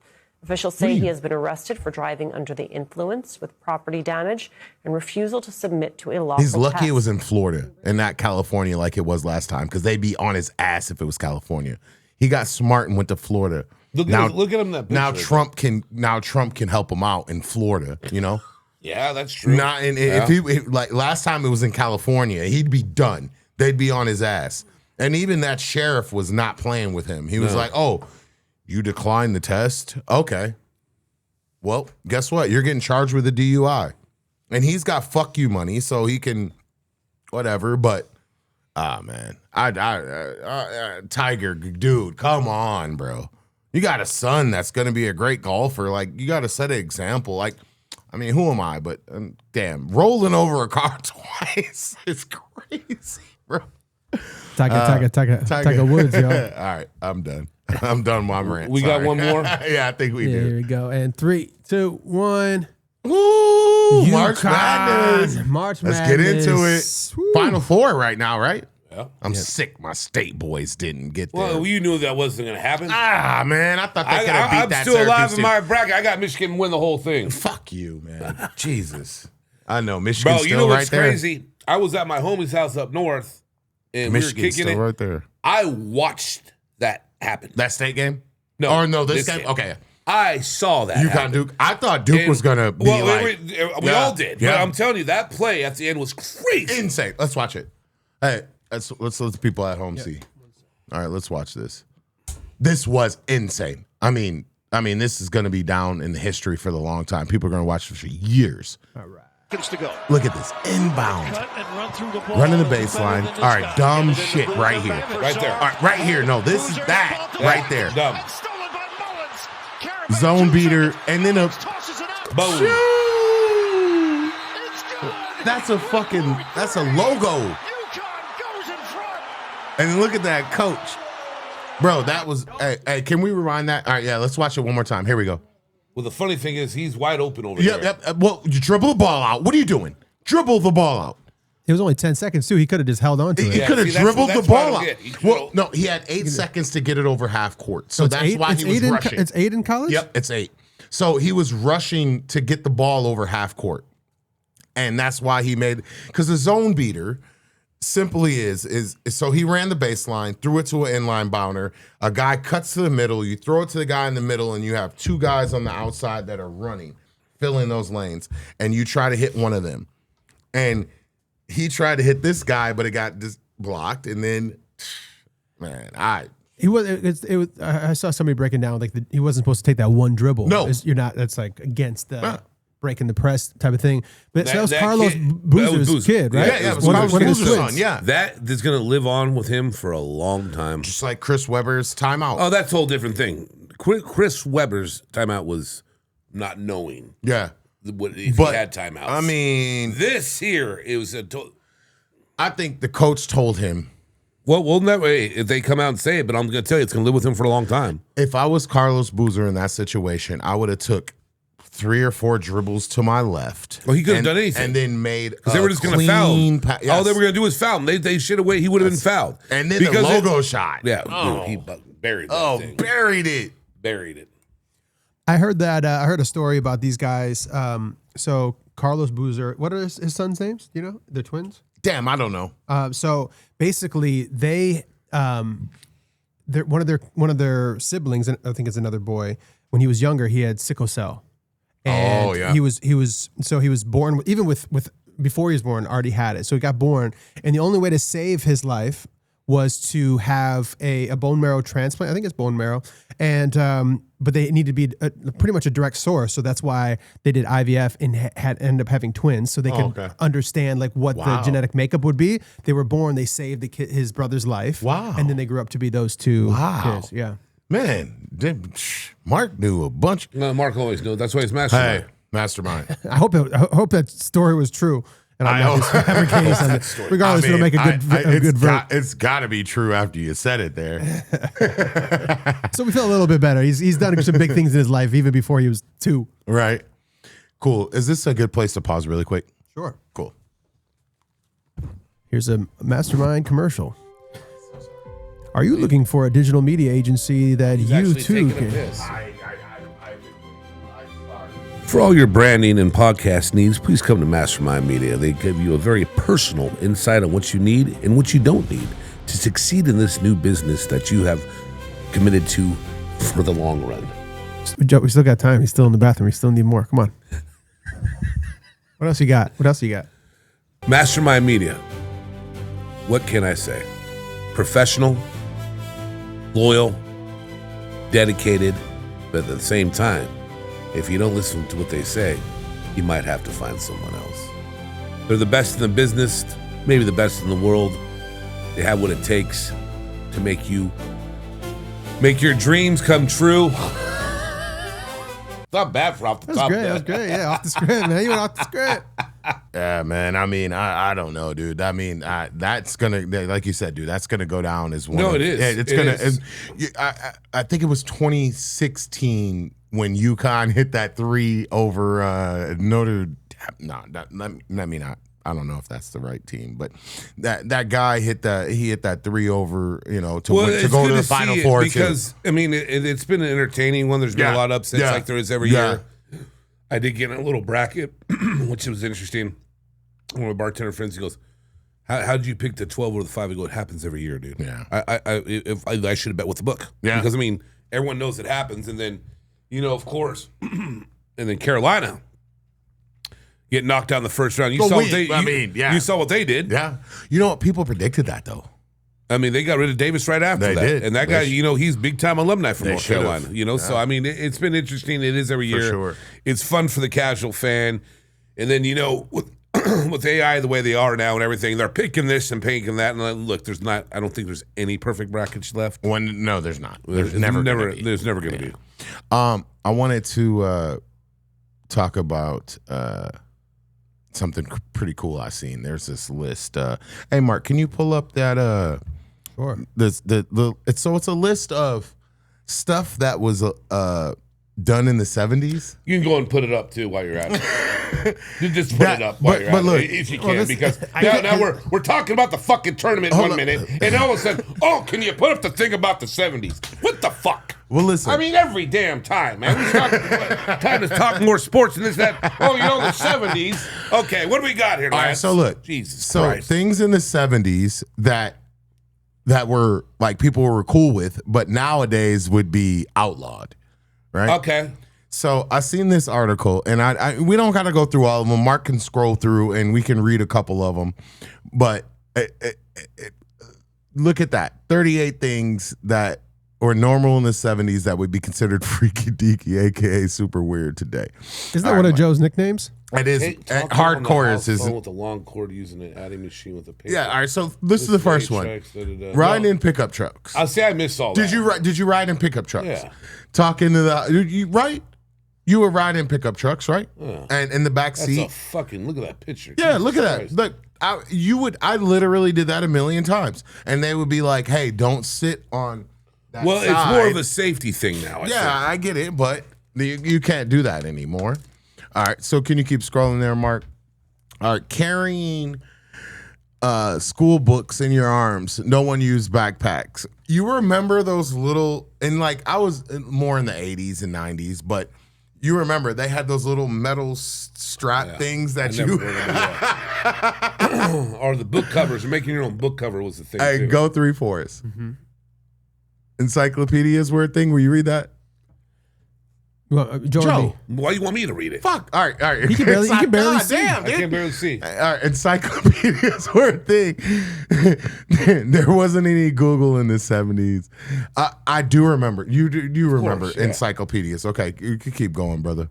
Officials say he has been arrested for driving under the influence with property damage and refusal to submit to a lawful
He's lucky
test.
it was in Florida and not California like it was last time, because they'd be on his ass if it was California. He got smart and went to Florida.
Look at him in that
Now
picture.
Trump can help him out in Florida, you know?
Yeah, that's true.
Not in, if he like last time it was in California, he'd be done. They'd be on his ass. And even that sheriff was not playing with him. He was like, "Oh, you declined the test? Okay. Well, guess what? You're getting charged with a DUI." And he's got fuck you money, so he can whatever, but man. Tiger, dude, come on, bro. You got a son that's going to be a great golfer. Like, you got to set an example. Like, I mean, who am I? But damn, rolling over a car twice is crazy, bro.
Tiger Woods, yo.
All right, I'm done. I'm done with my rant.
We got one more?
Yeah, I think we
Yeah,
do.
here we go. And 3, 2, 1.
Woo! March
UConn.
Madness.
March
Let's get into
Madness.
it.
Woo.
Final 4 right now, right?
Yeah.
I'm sick. My state boys didn't get there.
Well, you knew that wasn't going to happen.
Man, I thought they could have beat
I'm
that.
still alive
Syracuse
in
team.
my bracket. I got Michigan win the whole thing.
Fuck you, man. Jesus. I know Michigan's
Bro, you
still
know
right
what's
there.
crazy? I was at my homie's house up north, and we were
Michigan's
kicking
still
it.
right there.
I watched that happen.
That state game?
No.
Or no, this
this
game?
game.
Okay.
I saw that.
UConn
happen.
Duke. I thought Duke was gonna be
well,
like
we all did. But
Yeah.
I'm telling you, that play at the end was crazy.
insane. Let's watch it. Hey, let's let the people at home see. All right, let's watch this. This was insane. I mean, this is gonna be down in history for the long time. People are gonna watch this for years.
All right.
To go.
Look at this inbound,
Run through the ball.
running the baseline. All right, dumb shit right here.
Right there.
All right, right here. No, this is that right there.
Dumb.
Stolen by Mullins.
Zone beater, and then a
Tosses it out.
Boom.
Shoo!
It's good.
That's a logo.
UConn goes in front.
And look at that coach. Bro, that was hey, can we rewind that? All right, yeah, let's watch it one more time. Here we go.
Well, the funny thing is, he's wide open over
Yep,
there.
yep. Well, you dribble the ball out. What are you doing? Dribble the ball out.
It was only 10 seconds, too. He could have just held on to
He
it.
Yeah,
could have
see, that's
dribbled
what-
the
that's what I
ball
don't
out.
get. You
Well,
know-
no, he had 8 seconds to get it over half court. So
it's
that's
eight,
why
it's
he was
eight
rushing.
it's 8 in college?
Yep, it's 8. So he was rushing to get the ball over half court. And that's why he made, because the zone beater simply is so he ran the baseline, threw it to an inline bounder. A guy cuts to the middle. You throw it to the guy in the middle, and you have 2 guys on the outside that are running, filling those lanes, and you try to hit one of them. And he tried to hit this guy, but it got just blocked. And then, man,
He was. It was. I saw somebody breaking down like he wasn't supposed to take that one dribble.
No.
You're not. That's like against the. breaking the press type of thing. But that was
that
Carlos
kid-
Boozer's kid, right?
Yeah, it was
One
Carlos
of his
Boozer's
twins.
son, yeah.
That is going to live on with him for a long time.
Just like Chris Webber's timeout.
Oh, that's a whole different thing. Chris Webber's timeout was not knowing
Yeah.
if he had timeouts.
I mean,
this here, it was
I think the coach told him,
well, that way, if they come out and say it, but I'm going to tell you, it's going to live with him for a long time.
if I was Carlos Boozer in that situation, I would have took 3 or 4 dribbles to my left.
Well, he could have done anything.
And then made
Because they were just going to foul him.
Yes.
All they were going to do was foul him. They should have waited. He would have been fouled.
And then the logo shot.
Yeah, dude, he buried that thing.
Buried it.
Buried it.
I heard that. I heard a story about these guys. So Carlos Boozer, what are his sons' names? Do you know? They're twins.
Damn, I don't know.
So basically, one of their siblings, and I think it's another boy. When he was younger, he had sickle cell. And he was born even with before he was born already had it. So he got born, and the only way to save his life was to have a bone marrow transplant. I think it's bone marrow, and but they needed to be pretty much a direct source. So that's why they did IVF and ended up having twins, so they could understand like what the genetic makeup would be. They were born, they saved his brother's life.
Wow.
And then they grew up to be those two kids. Yeah.
Man, Mark knew a bunch.
No, Mark always knew. That's why he's mastermind.
Hey, mastermind.
I hope that story was true. And I'm not fabricating something. Regardless, it'll make a good verse.
It's got to be true after you said it there.
So we feel a little bit better. He's done some big things in his life even before he was 2.
Right. Cool. Is this a good place to pause really quick?
Sure.
Cool.
Here's a Mastermind commercial. Are you looking for a digital media agency that you too can?
For all your branding and podcast needs, please come to Mastermind Media. They give you a very personal insight on what you need and what you don't need to succeed in this new business that you have committed to for the long run.
We still got time. He's still in the bathroom. We still need more. Come on. What else you got?
Mastermind Media. What can I say? Professional, loyal, dedicated, but at the same time, if you don't listen to what they say, you might have to find someone else. They're the best in the business, maybe the best in the world. They have what it takes to make your dreams come true. Not bad for off the top.
That was great. Yeah, off the script, man. You went off the script.
Yeah, man. I mean, I don't know, dude. I mean, that's gonna, like you said, dude. That's gonna go down as one.
No, it is.
Yeah, it's gonna. I think it was 2016 when UConn hit that 3 over Notre Dame. No, let me not. I don't know if that's the right team, but that guy hit that 3 over, to go to the Final Four.
Because I mean, it's been an entertaining one. There's been a lot of upsets like there is every year. I did get in a little bracket, which was interesting. One of my bartender friends, he goes, "How did you pick the 12 or the 5?" I go, "It happens every year, dude."
Yeah.
I should have bet with the book.
Yeah.
Because I mean, everyone knows it happens, and then of course, and then Carolina get knocked down the first round. You saw what they did.
Yeah. You know what? People predicted that though.
I mean, they got rid of Davis right after
They
that.
did.
And that guy, he's big-time alumni from North
should've.
Carolina, So, I mean, it's been interesting. It is every year.
sure.
It's fun for the casual fan. And then, with AI the way they are now and everything, they're picking this and picking that. And look, I don't think there's any perfect brackets left.
No, there's not.
There's never going to be.
I wanted to talk about something pretty cool I seen. There's this list. Hey, Mark, can you pull up that?
Sure.
It's a list of stuff that was done in the 70s.
You can go and put it up too while you're at it. You just put it up while you're at it, if you can, because now we're talking about the fucking tournament 1 minute, and all of a sudden, can you put up the thing about the 70s? What the fuck?
Well, listen.
I mean, every damn time, man. Time to talk more sports and this, that. The 70s. Okay, what do we got here,
All right,
Lance?
so look.
Jesus
So
Christ.
things in the 70s that were like people were cool with, but nowadays would be outlawed, right?
Okay.
So I seen this article, and we don't got to go through all of them. Mark can scroll through, and we can read a couple of them. But look at that, 38 things that or normal in the 70s that would be considered freaky deaky, aka super weird today?
Isn't that one of Joe's nicknames?
It is. Hardcore is his.
With a long cord using an adding machine with a paper.
Yeah. All right. So this is the first one. Riding in pickup trucks.
I'll say I missed all that.
Did you ride in pickup trucks?
Yeah.
Talking to the you were riding pickup trucks, right?
Yeah.
And in the back seat.
That's a fucking look at that picture.
Yeah,
Jesus
look at
Christ.
that. Look, I literally did that a million times, and they would be like, "Hey, don't sit on that
Well,
side."
it's more of a safety thing now.
I get it, but you can't do that anymore. All right, so can you keep scrolling there, Mark? All right, carrying school books in your arms. No one used backpacks. You remember those little, and like I was more in the 80s and 90s, but you remember they had those little metal strap things that
or the book covers. Making your own book cover was the thing.
Hey,
too.
go 3 for us. Mm-hmm. Encyclopedias were a thing. Will you read that?
Joe.
Why you want me to read it?
Fuck. All right.
He can barely see.
Damn,
I can barely see.
All right, encyclopedias were a thing. There wasn't any Google in the 70s. I do remember. You remember
course, yeah.
encyclopedias. Okay, you can keep going, brother.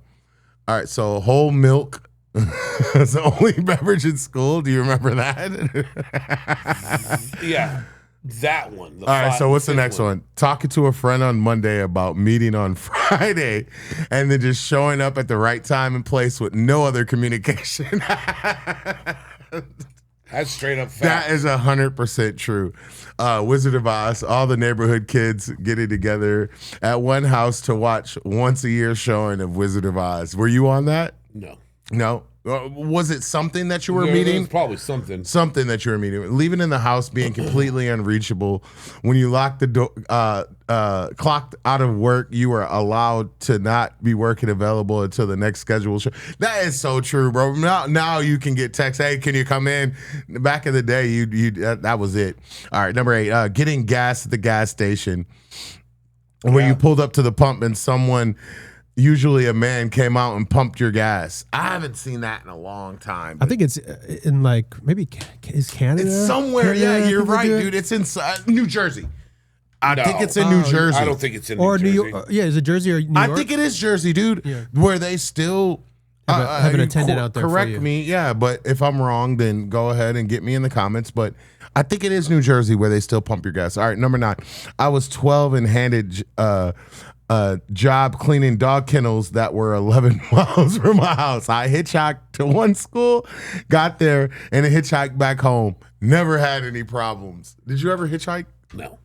All right, so whole milk is the only beverage in school. Do you remember that?
Yeah. That one.
All right, so what's the next one? Talking to a friend on Monday about meeting on Friday and then just showing up at the right time and place with no other communication.
That's straight up fact.
That is 100% true. Wizard of Oz, all the neighborhood kids getting together at one house to watch once a year showing of Wizard of Oz. Were you on that?
No.
No? Was it something that you were
Yeah,
meeting?
it was probably something.
Something that you were meeting. Leaving in the house, being completely unreachable. When you locked the door, clocked out of work, you were allowed to not be working available until the next scheduled show. That is so true, bro. Now you can get text, hey, can you come in? Back in the day, you that was it. All right, number 8, getting gas at the gas station. When you pulled up to the pump and someone, usually a man, came out and pumped your gas. I haven't seen that in a long time.
I think it's in like maybe is Canada.
It's somewhere.
Canada,
Yeah, you're right, dude. It's in New Jersey. I think it's in New Jersey.
I don't think it's in
or
New Jersey.
York. Yeah, is it Jersey or New York?
I think it is Jersey, dude. Yeah. Where they still
have an attendant out there.
Correct
for you.
me, yeah. But if I'm wrong, then go ahead and get me in the comments. But I think it is New Jersey where they still pump your gas. All right, number 9. I was 12 and handed job cleaning dog kennels that were 11 miles from my house. I hitchhiked to one school, got there, and then hitchhiked back home. Never had any problems. Did you ever hitchhike? No.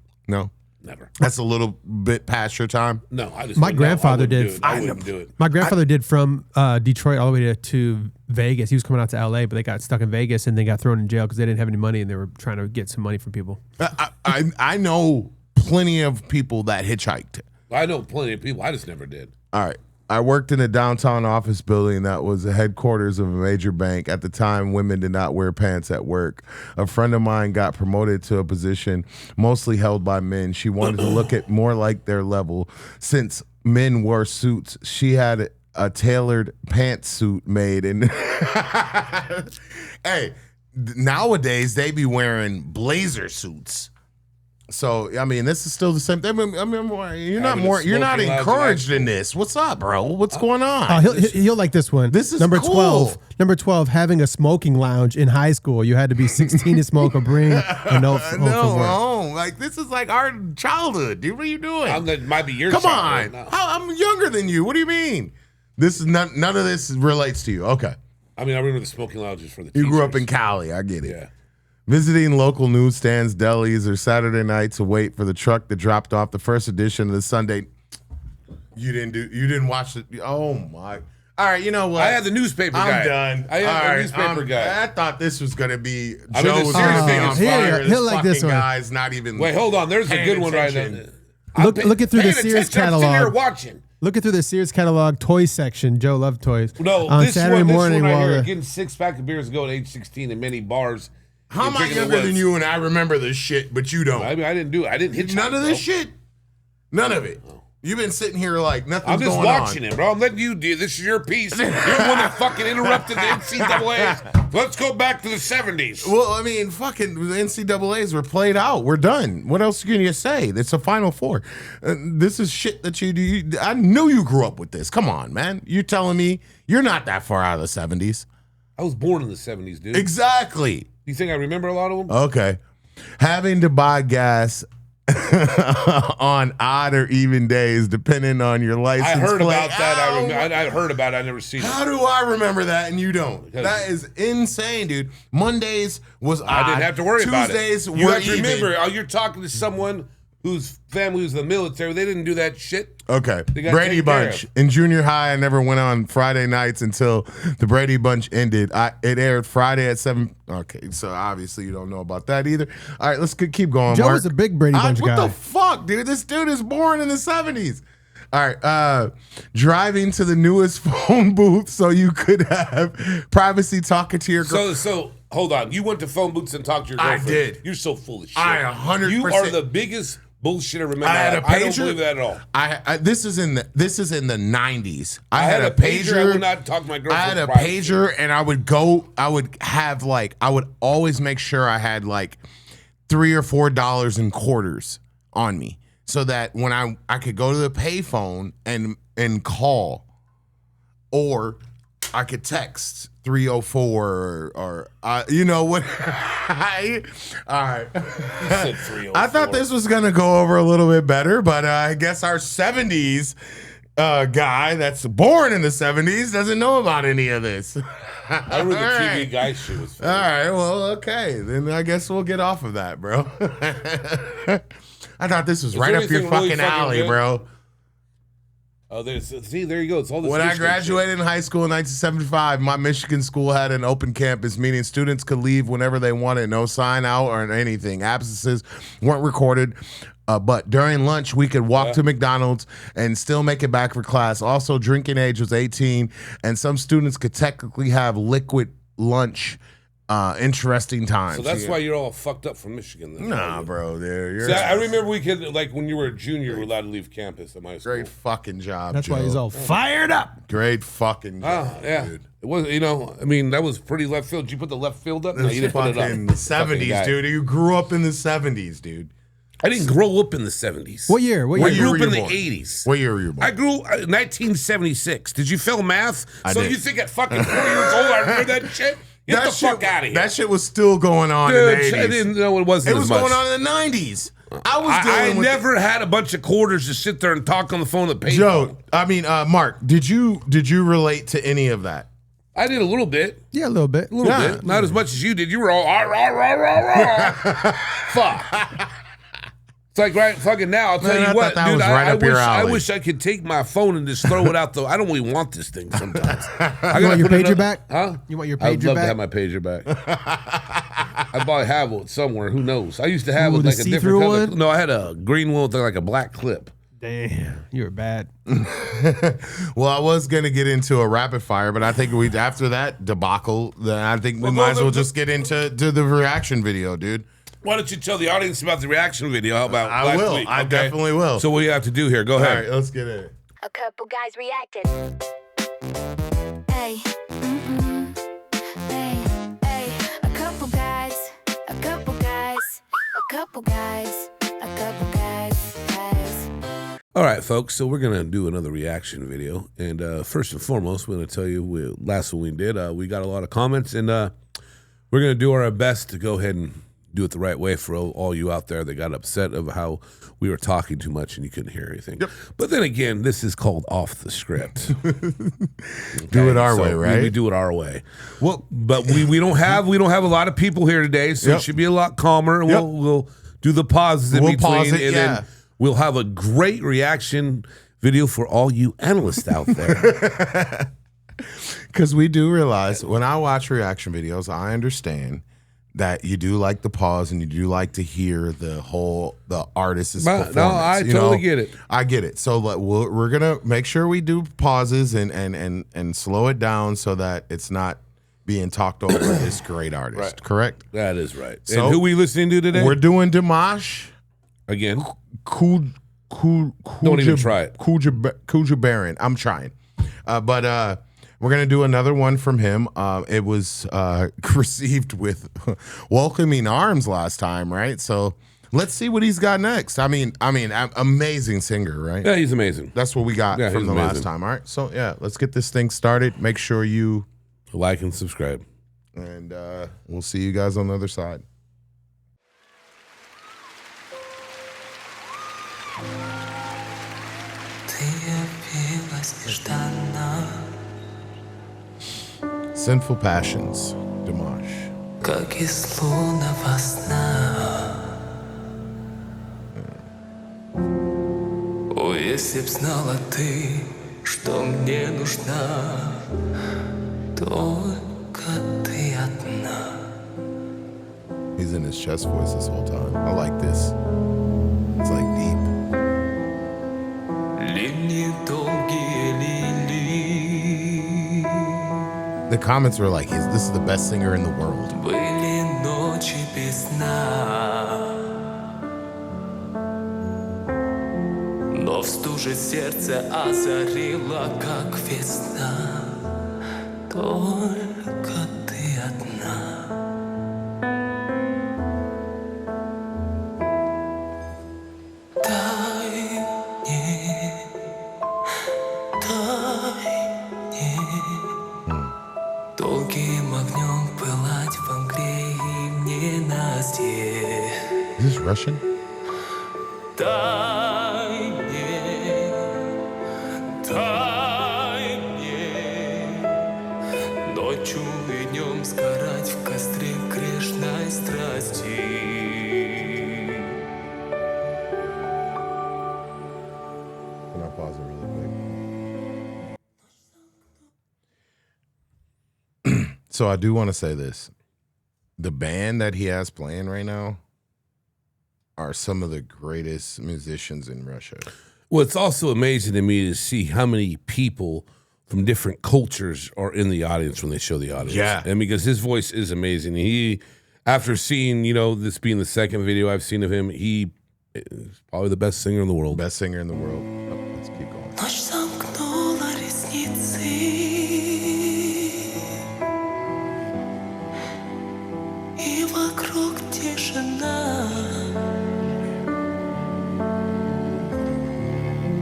Never.
That's a little bit past your time.
No, I just
my grandfather did.
I wouldn't do it.
My grandfather did from Detroit all the way to Vegas. He was coming out to LA, but they got stuck in Vegas and they got thrown in jail because they didn't have any money and they were trying to get some money from people.
I know plenty of people that hitchhiked.
I know plenty of people. I just never did.
All right. I worked in a downtown office building that was the headquarters of a major bank. At the time, women did not wear pants at work. A friend of mine got promoted to a position mostly held by men. She wanted to look at more like their level. Since men wore suits, she had a tailored pantsuit made. And hey, nowadays they be wearing blazer suits. So I mean, this is still the same thing. I mean, you're not encouraged in this. What's up, bro? What's going on?
He'll like this one.
This is
number
cool.
12. Number 12, having a smoking lounge in high school. You had to be 16 to smoke or bring a note from work.
Like this is like our childhood, dude. What are you doing?
That might be your
Come
childhood.
on,
No.
I'm younger than you. What do you mean? This is none of this relates to you. Okay,
I mean, I remember the smoking lounges for the.
you
teachers.
grew up in Cali. I get it.
Yeah.
Visiting local newsstands, delis, or Saturday night to wait for the truck that dropped off the first edition of the Sunday. You didn't watch it. Oh my! All right, you know what?
I had the newspaper guy.
I'm done.
I had the newspaper guy.
I thought this was gonna be
I mean,
Joe's
the serious thing
on
is
fire.
he'll like this one.
Guy's not even.
Wait, hold on. There's a good one right
attention.
now.
Looking through the Sears catalog.
I'm sitting here watching.
Looking through the Sears catalog toy section. Joe loved toys.
No,
on
this
Saturday
one
morning
right
while
here,
the-
getting 6-pack of beers ago at age 16 in many bars.
How am I younger than you and I remember this shit, but you don't?
I mean, I didn't do it. I didn't hit
None of this shit. None of it. You've been sitting here like nothing's going on.
I'm just watching it, bro. I'm letting you do this. Is your piece. You're the one that fucking interrupted the NCAA Let's go back to the 70s.
Well, I mean, fucking the NCAAs were played out. We're done. What else can you say? It's a Final Four. This is shit that you do. I knew you grew up with this. Come on, man. You're telling me you're not that far out of the 70s.
I was born in the 70s, dude.
Exactly.
You think I remember a lot of them?
Okay. Having to buy gas on odd or even days, depending on your license
I heard
plate.
about that. I heard about it. I never seen it.
How do I remember that and you don't?
Because
that is insane, dude. Mondays was odd.
I didn't have to worry about it.
Tuesdays
You
were
have to
even.
remember, you're talking to someone whose family was in the military. They didn't do that shit.
Okay.
They got
Brady
taken care
Bunch.
of.
In junior high, I never went on Friday nights until the Brady Bunch ended. It aired Friday at 7. Okay, so obviously you don't know about that either. All right, let's keep going,
Joe
Mark.
was a big Brady Bunch guy.
What the fuck, dude? This dude is born in the 70s. All right, driving to the newest phone booth so you could have privacy talking to your girl.
So hold on. You went to phone booths and talked to your girlfriend.
I did.
You're so full of shit.
I 100%.
You are the biggest bullshitter. Remember,
I had a
I don't
pager.
believe that at all.
This is in the 90s.
I had a pager. I would not talk to my girlfriend.
I had a
privately.
pager, and I would always make sure I had like $3 or $4 in quarters on me, so that when I could go to the payphone and call, or I could text 304 or you know what? All right.
said 304.
I thought this was gonna go over a little bit better, but I guess our 70s guy that's born in the 70s doesn't know about any of this.
I remember the TV guy shit was funny.
All right, well, okay. Then I guess we'll get off of that, bro. I thought this was right up your
anything really
fucking
fucking
alley,
good?
bro.
Oh, see, there you go. It's all this.
When I
Michigan
graduated in high school in 1975, my Michigan school had an open campus, meaning students could leave whenever they wanted, no sign out or anything. Absences weren't recorded. But during lunch, we could walk to McDonald's and still make it back for class. Also, drinking age was 18, and some students could technically have liquid lunch. Interesting times.
So that's why you're all fucked up from Michigan. Then,
Nah, bro. There,
See, I remember we could, like, when you were a junior, you were allowed to leave campus at my school.
Great fucking job.
That's
Joe.
why he's all fired up.
Great fucking job.
Oh, yeah.
Dude.
It was, I mean, that was pretty left field. Did you put the left field up? No,
This
you didn't put it up.
fucking
Fucking
70s,
guy.
dude. You grew up in the 70s, dude.
I didn't grow up in the 70s.
What year? What
I
year?
grew
were
up
you
in the
born?
80s.
What year were you born?
I grew 1976. Did you fail math?
I
So
did.
you think at fucking 4 years old I remember that shit? Get the fuck out of here.
That shit was still going on
Dude,
in the 80s.
I didn't know it wasn't
It was
as much.
going on in the 90s.
I never had a bunch of quarters to sit there and talk on the phone at payphone.
Joe, I mean, Mark, did you relate to any of that?
I did a little bit.
Yeah, a little bit.
A little
Yeah.
bit. Not as much as you did. You were all, rah, rah, rah, rah, rah. Fuck. It's like right fucking now. I'll tell
Man, I
you what,
thought that
dude.
was right up your
I
alley.
wish I could take my phone and just throw it out the. I don't even want this thing sometimes.
You want your pager back?
Huh?
You want your
I'd
pager
love
back?
to have my pager back. I probably have it somewhere. Who knows? I used to have
Ooh,
it
the
like a different
see-through
color.
one?
No, I had a green one with like a black clip.
Damn, you were bad.
Well, I was gonna get into a rapid fire, but I think after that debacle, then I think we might as well just get into the reaction video, dude.
Why don't you tell the audience about the reaction video? How about
I
last
will.
week?
I
Okay?
definitely will.
So what do you have to do here? Go
All
ahead.
right, let's get it.
A couple guys reacted. Hey, hey, hey. A couple guys, a couple guys, a couple guys, a couple guys.
All right, folks. So we're gonna do another reaction video, and first and foremost, we're gonna tell you last one we did. We got a lot of comments, and we're gonna do our best to go ahead and do it the right way for all you out there that got upset of how we were talking too much and you couldn't hear anything. Yep. But then again, this is called off the script.
Do it our way,
So
right?
We do it our way.
Well,
But we don't have a lot of people here today, so
Yep.
it should be a lot calmer.
Yep.
We'll do the pauses in
We'll
between,
pause it,
and
yeah.
then we'll have a great reaction video for all you analysts out there.
because we do realize when I watch reaction videos, I understand that you do like the pause and you do like to hear the artist's performance.
No, I totally get it.
I get it. So we're gonna make sure we do pauses and slow it down so that it's not being talked over this great artist.
Right.
Correct?
That is right.
So,
and who we listening to today?
We're doing Dimash.
Again.
Don't
even try it.
Kuja Baron. I'm trying. But We're going to do another one from him. It was received with welcoming arms last time, right? So let's see what he's got next. I mean, amazing singer, right?
Yeah, he's amazing.
That's what we got from the last time. All right. So yeah, let's get this thing started. Make sure you
like and subscribe.
And we'll see you guys on the other side. Sinful Passions, Dimash.
Как и слунного сна. О, если б знала ты, что мне нужна, только ты одна.
He's in his chest voice this whole time. I like this. It's like deep.
Линии долгие лилии.
The comments were like, this is the best singer in the world.
Были ночи без сна. Но в стуже сердце озарило, как весна. Только ты одна.
Is this Russian?
Дай мне ночью и днем сгорать в костре грешной страсти.
Can I pause it really quick? So I do want to say this. The band that he has playing right now are some of the greatest musicians in Russia.
Well, it's also amazing to me to see how many people from different cultures are in the audience when they show the audience.
Yeah.
And because his voice is amazing. He, after seeing, this being the second video I've seen of him, he is probably the best singer in the world.
Best singer in the world. Oh, let's keep going.
Ночь сомкнула ресницы, и вокруг тишина.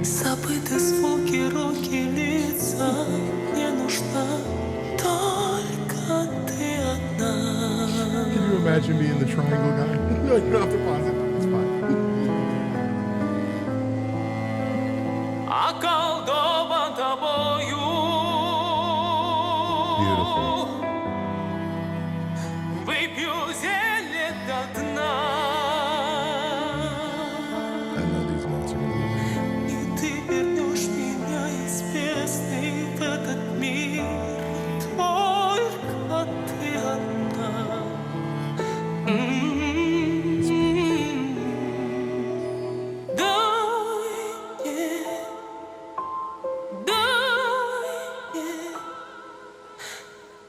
Забыты звуки, руки, лица. Мне нужна только ты одна.
Can you imagine being the triangle guy? No, you don't have to pause it. It's fine.
Околдован тобою.
Beautiful.
Выпью зелье до дна.
I know these notes are going to be.
И ты вернешь меня из бездны в этот мир. Только ты одна.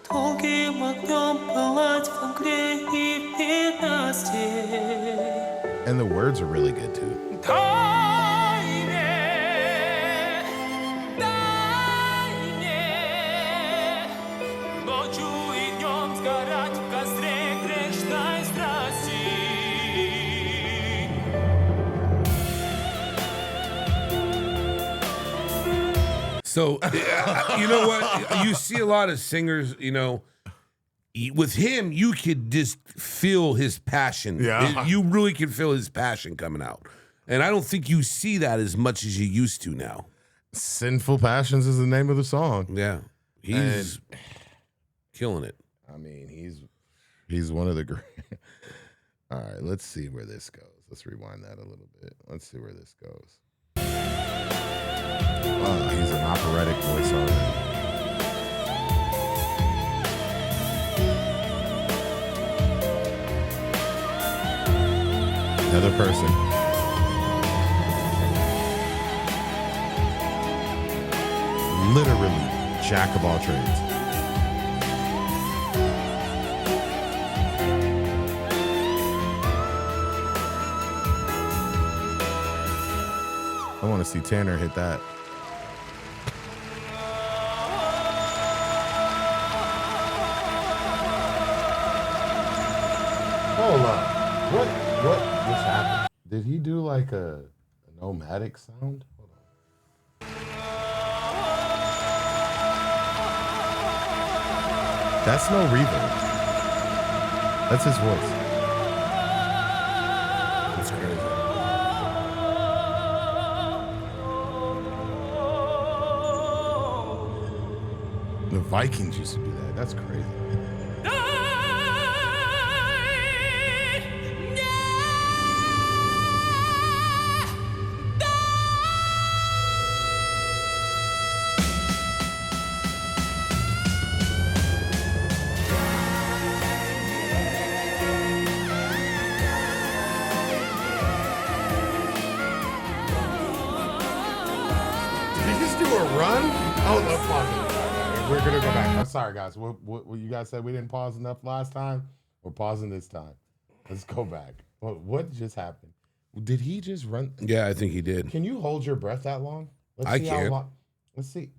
Долгим огнем пылать в огне и в ненастье.
And the words are really good too.
Дай мне ночью и днем сгорать в костре грешной страсти.
So, you know what? You see a lot of singers, with him, you could just feel his passion.
Yeah.
You really can feel his passion coming out. And I don't think you see that as much as you used to now.
Sinful Passions is the name of the song.
Yeah. He's killing it.
I mean, he's one of the great. All right, let's see where this goes. Let's rewind that a little bit. Let's see where this goes. Oh, he's an operatic voice already. Another person. Literally, jack of all trades. I want to see Tanner hit that. Did he do like a nomadic sound? Hold on. That's no reverb. That's his voice.
That's crazy.
The Vikings used to do that. That's crazy. We're gonna go back. I'm sorry, guys. What you guys said we didn't pause enough last time? We're pausing this time. Let's go back. What just happened? Did he just run?
Yeah, I think he did.
Can you hold your breath that long?
I can't.
Let's see.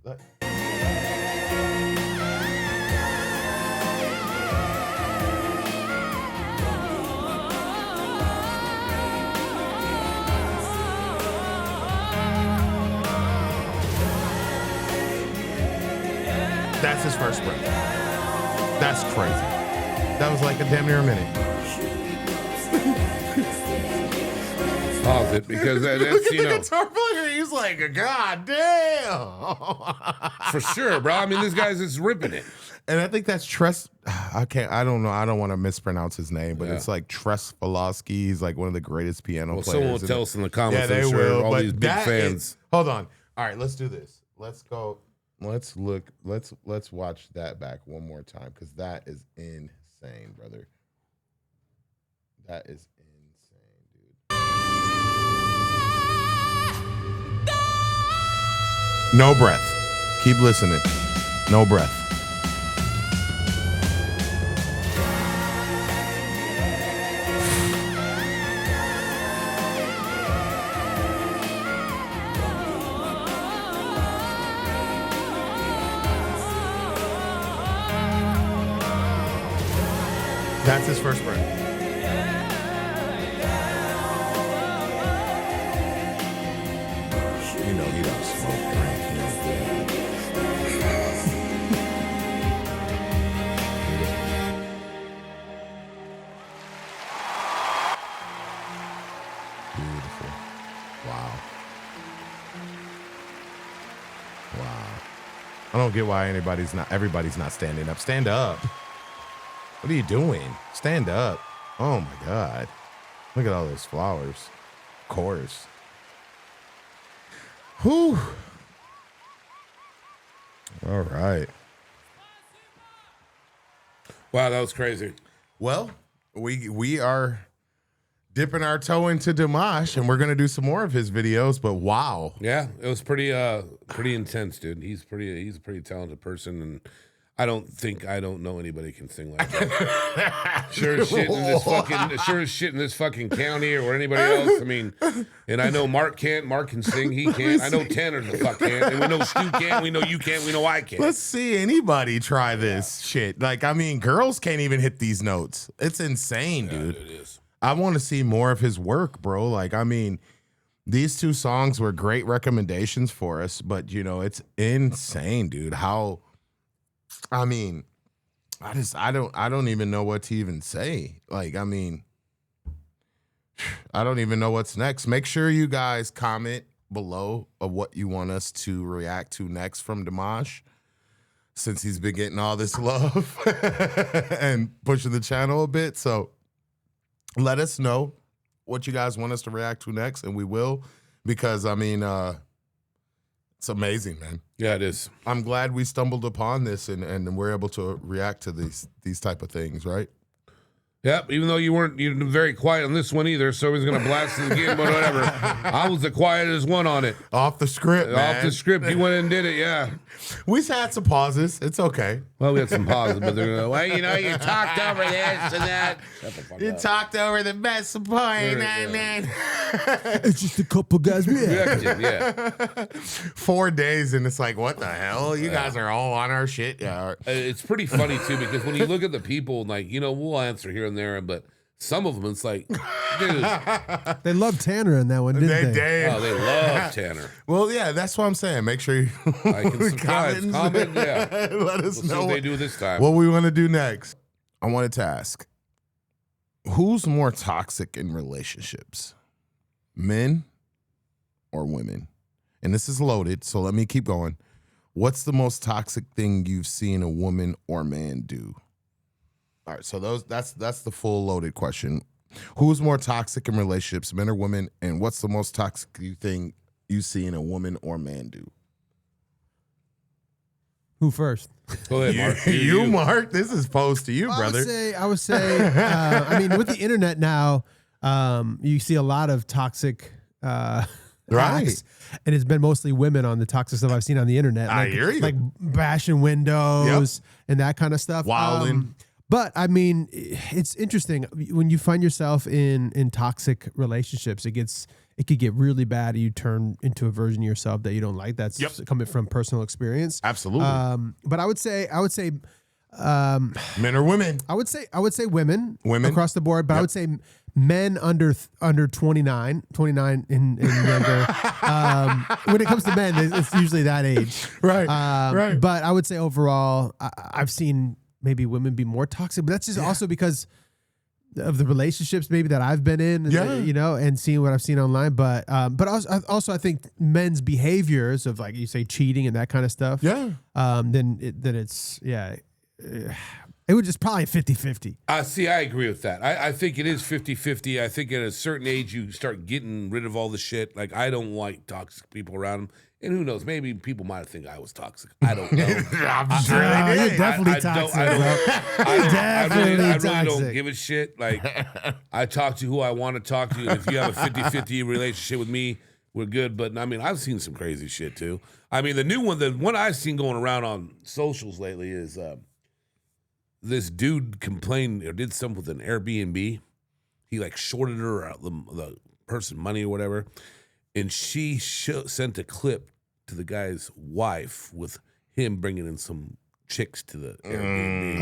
That's his first breath. That's crazy. That was like a damn near a minute.
Pause it because that's,
Look at the guitar player. He's like, God damn.
For sure, bro. I mean, this guy's just ripping it.
And I think that's I don't know. I don't want to mispronounce his name, but it's like Tresvalowski. He's like one of the greatest piano players.
Someone will tell us in the comments.
Yeah, they will.
All these big fans.
Hold on. All right, let's do this. Let's go. Let's look. Let's watch that back one more time because that is insane, brother. That is insane, dude. No breath. Keep listening. No breath. That's his first breath. You know he don't smoke, right? Beautiful. Wow. I don't get why everybody's not standing up. Stand up. What are you doing? Stand up. Oh my God. Look at all those flowers. Of course. Whew. All right.
Wow, that was crazy.
Well, we are dipping our toe into Dimash, and we're gonna do some more of his videos. But wow.
Yeah, it was pretty intense, dude. He's a pretty talented person, and I don't know anybody can sing like that. Sure as shit in this fucking county or anybody else. I mean, and I know Mark can't. Mark can sing. He can't. I know Tanner the fuck can't. And we know Stu can't. We know you can't. We know I can't.
Let's see anybody try this shit. Like, I mean, girls can't even hit these notes. It's insane, dude.
It is.
I want to see more of his work, bro. Like, I mean, these two songs were great recommendations for us, but you know, it's insane, dude. How, I mean, I don't even know what to even say. Like, I mean, I don't even know what's next. Make sure you guys comment below of what you want us to react to next from Dimash, since he's been getting all this love and pushing the channel a bit. So let us know what you guys want us to react to next, and we will, because I mean, it's amazing, man.
Yeah, it is.
I'm glad we stumbled upon this and we're able to react to these type of things, right?
Yep, even though you weren't very quiet on this one either, so he's gonna blast it again, but whatever. I was the quietest one on it.
Off the script, man.
Off the script, you went and did it, yeah.
We had some pauses. It's okay.
Well, we had some pauses, but they're gonna, well, you know, you talked over this and that.
You talked over the best point.
It's just a couple guys.
Yeah.
4 days, and it's like, what the hell? You guys are all on our shit. Yeah.
It's pretty funny too, because when you look at the people, like, you know, we'll answer here and there, but Some of them, it's like, dude.
They love Tanner in that one, didn't they?
Oh, they love Tanner.
Well, yeah, that's what I'm saying. Make sure you
I can subscribe. Comment, yeah.
Let us know
see what they do this time.
What we want to do next. I wanted to ask, who's more toxic in relationships, men or women? And this is loaded, so let me keep going. What's the most toxic thing you've seen a woman or man do? All right, so that's the full loaded question. Who's more toxic in relationships, men or women? And what's the most toxic thing you've seen a woman or man do?
Who first?
Go ahead, Mark.
You, Mark. This is posed to you, brother.
I would say. I mean, with the internet now, you see a lot of toxic. Right. And it's been mostly women on the toxic stuff I've seen on the internet.
I hear you.
Like bashing windows and that kind of stuff.
Wilding.
But I mean, it's interesting when you find yourself in toxic relationships. It could get really bad. You turn into a version of yourself that you don't like. That's coming from personal experience.
Absolutely.
But I would say
men or women.
I would say women
across
the board. But I would say men under 29 and younger. When it comes to men, it's usually that age.
Right. Right.
But I would say overall, I've seen maybe women be more toxic, but that's just also because of the relationships maybe that I've been in, and seeing what I've seen online. But also I think men's behaviors of, like you say, cheating and that kind of stuff.
Yeah.
Then it's it would just probably 50-50.
I agree with that. I think it is 50-50. I think at a certain age you start getting rid of all the shit. Like, I don't like toxic people around them. And who knows? Maybe people might think I was toxic. I don't know.
I'm sure they did.
You're definitely toxic, bro.
I really don't give a shit. Like, I talk to who I want to talk to. And if you have a 50-50 relationship with me, we're good. But I mean, I've seen some crazy shit too. I mean, the one I've seen going around on socials lately is this dude complained or did something with an Airbnb. He like shorted her the person money or whatever. And she sent a clip to the guy's wife with him bringing in some chicks to the Airbnb.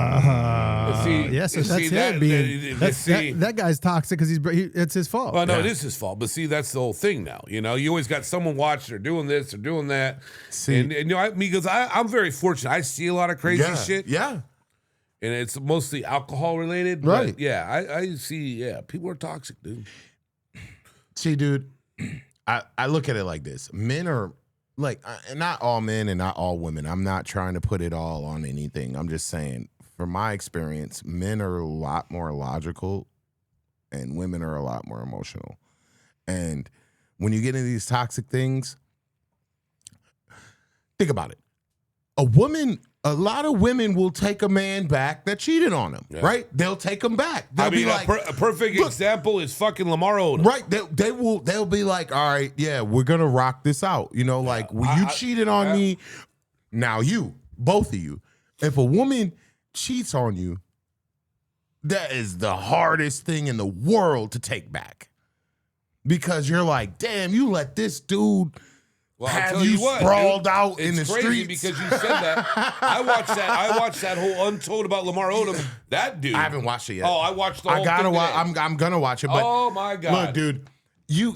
That guy's toxic because it's his fault.
Well, no, it is his fault. But see, that's the whole thing now. You know, you always got someone watching or doing this or doing that. And you know, because I'm very fortunate. I see a lot of crazy shit.
Yeah.
And it's mostly alcohol related.
Right.
But yeah, I see, people are toxic, dude.
See, dude. I look at it like this. Men are like, not all men and not all women. I'm not trying to put it all on anything. I'm just saying, from my experience, men are a lot more logical and women are a lot more emotional. And when you get into these toxic things, think about it. A lot of women will take a man back that cheated on them, right? They'll take him back. They'll be like,
a perfect example is fucking Lamar Odom.
Right. They'll be like, all right, yeah, we're going to rock this out. You know, like, you cheated on me. Now both of you, if a woman cheats on you, that is the hardest thing in the world to take back. Because you're like, damn, you let this dude have you sprawled out in the streets.
Because you said that. I watched that whole Untold about Lamar Odom. That dude.
I haven't watched it yet.
Oh, I watched the whole thing.
I'm gonna watch it. But
oh my God.
Look, dude, you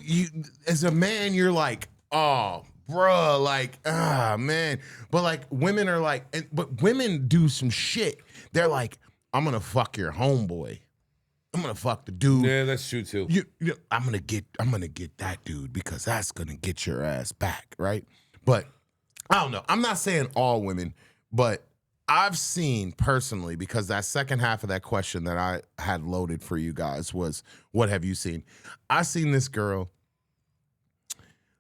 as a man, you're like, oh, bruh, like, man. But like, women are like, but women do some shit. They're like, I'm gonna fuck your homeboy. I'm gonna fuck the dude.
Yeah, that's true too.
I'm gonna get that dude because that's gonna get your ass back, right? But I don't know. I'm not saying all women, but I've seen personally, because that second half of that question that I had loaded for you guys was, what have you seen? I seen this girl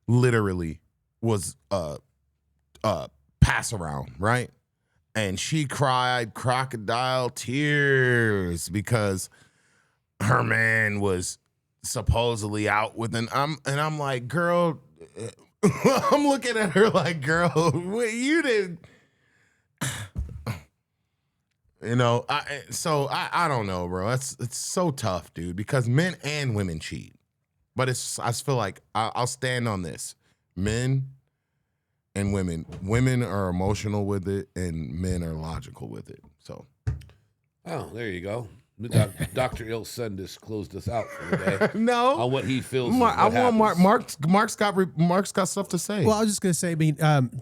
literally was pass around, right? And she cried crocodile tears because her man was supposedly out with I'm like, girl, I'm looking at her like, girl, you didn't, you know. I don't know, bro. It's so tough, dude, because men and women cheat, but I feel like I'll stand on this: men and women are emotional with it, and men are logical with it. So,
oh, there you go. Dr. Il Sundis closed us out for the day.
No.
On what he feels.
I want Mark's got stuff to say.
Well, I was just gonna say,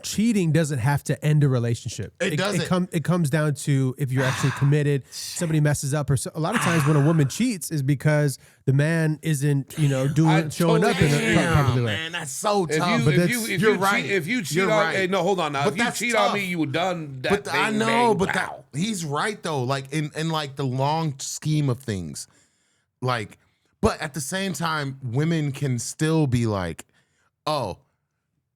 cheating doesn't have to end a relationship.
It doesn't.
It comes down to if you're actually committed. Somebody messes up, or a lot of times when a woman cheats is because the man isn't, showing up in a properly way.
Man, that's so tough.
You're right. If you cheat on, hey, no, hold on now. If you cheat on me, you were done.
But I know, but he's right though. Like in like the long scheme of things, like, but at the same time, women can still be like, oh,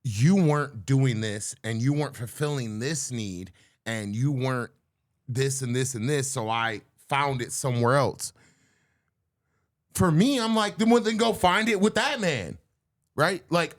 you weren't doing this and you weren't fulfilling this need and you weren't this and this and this, so I found it somewhere else. For me, I'm like, then go find it with that man, right? Like,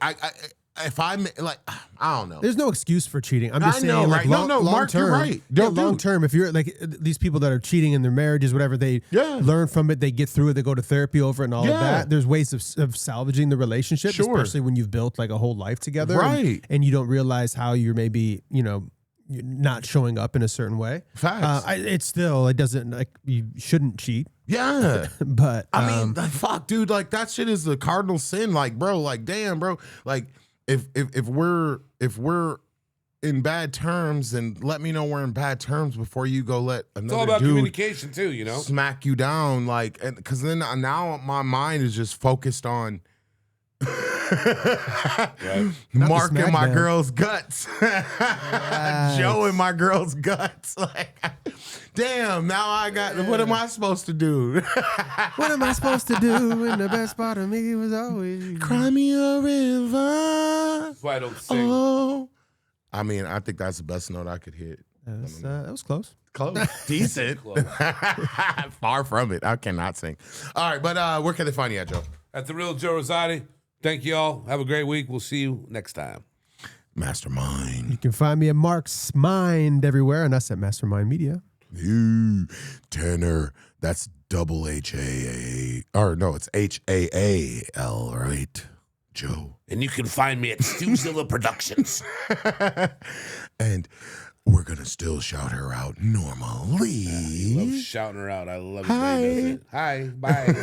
if I'm like, I don't know.
There's no excuse for cheating. I'm just saying,
know,
like,
right?
long
Mark,
term,
you're right.
Long term, if you're like these people that are cheating in their marriages, whatever, they learn from it, they get through it, they go to therapy over it and all of that. There's ways of salvaging the relationship, especially when you've built like a whole life together,
right? And
you don't realize how you're maybe, you're not showing up in a certain way.
Facts.
It doesn't, like, you shouldn't cheat.
Yeah.
But
I mean, fuck, dude, like that shit is the cardinal sin. Like, bro, like, damn, bro, like if we're in bad terms, and let me know we're in bad terms before you go let another
it's all about
dude
communication too,
smack you down, like, and because then now my mind is just focused on Mark and my girl's guts, Joe and my girl's guts. Like, damn, now I got. What am I supposed to do?
What am I supposed to do? And the best part of me was always
cry me a river.
That's why I don't sing.
Oh, I mean, I think that's the best note I could hit.
That was close.
Decent. Far from it. I cannot sing. All right, but where can they find you at, Joe?
At The Real Joe Rosati. Thank you all. Have a great week. We'll see you next time.
Mastermind.
You can find me at Mark's Mind everywhere, and us at Mastermind Media.
Tanner, that's double H-A-A. Or no, it's H-A-A-L, right? Joe.
And you can find me at Stuzilla Productions.
And we're going to still shout her out normally.
I love shouting her out. I love it.
Hi.
It. Hi. Bye.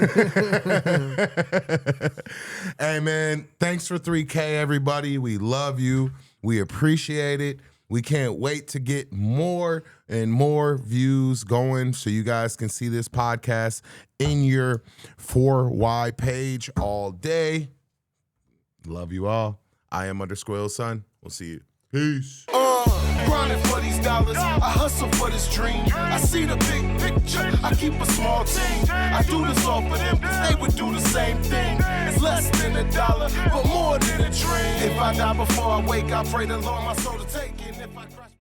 Hey, man, thanks for 3K, everybody. We love you. We appreciate it. We can't wait to get more and more views going so you guys can see this podcast in your 4Y page all day. Love you all. I am _son. We'll see you. Peace.
Grinding for these dollars, I hustle for this dream. I see the big picture, I keep a small team. I do this all for them, cause they would do the same thing. It's less than $1, but more than a dream. If I die before I wake, I pray the Lord my soul to take it. If I crash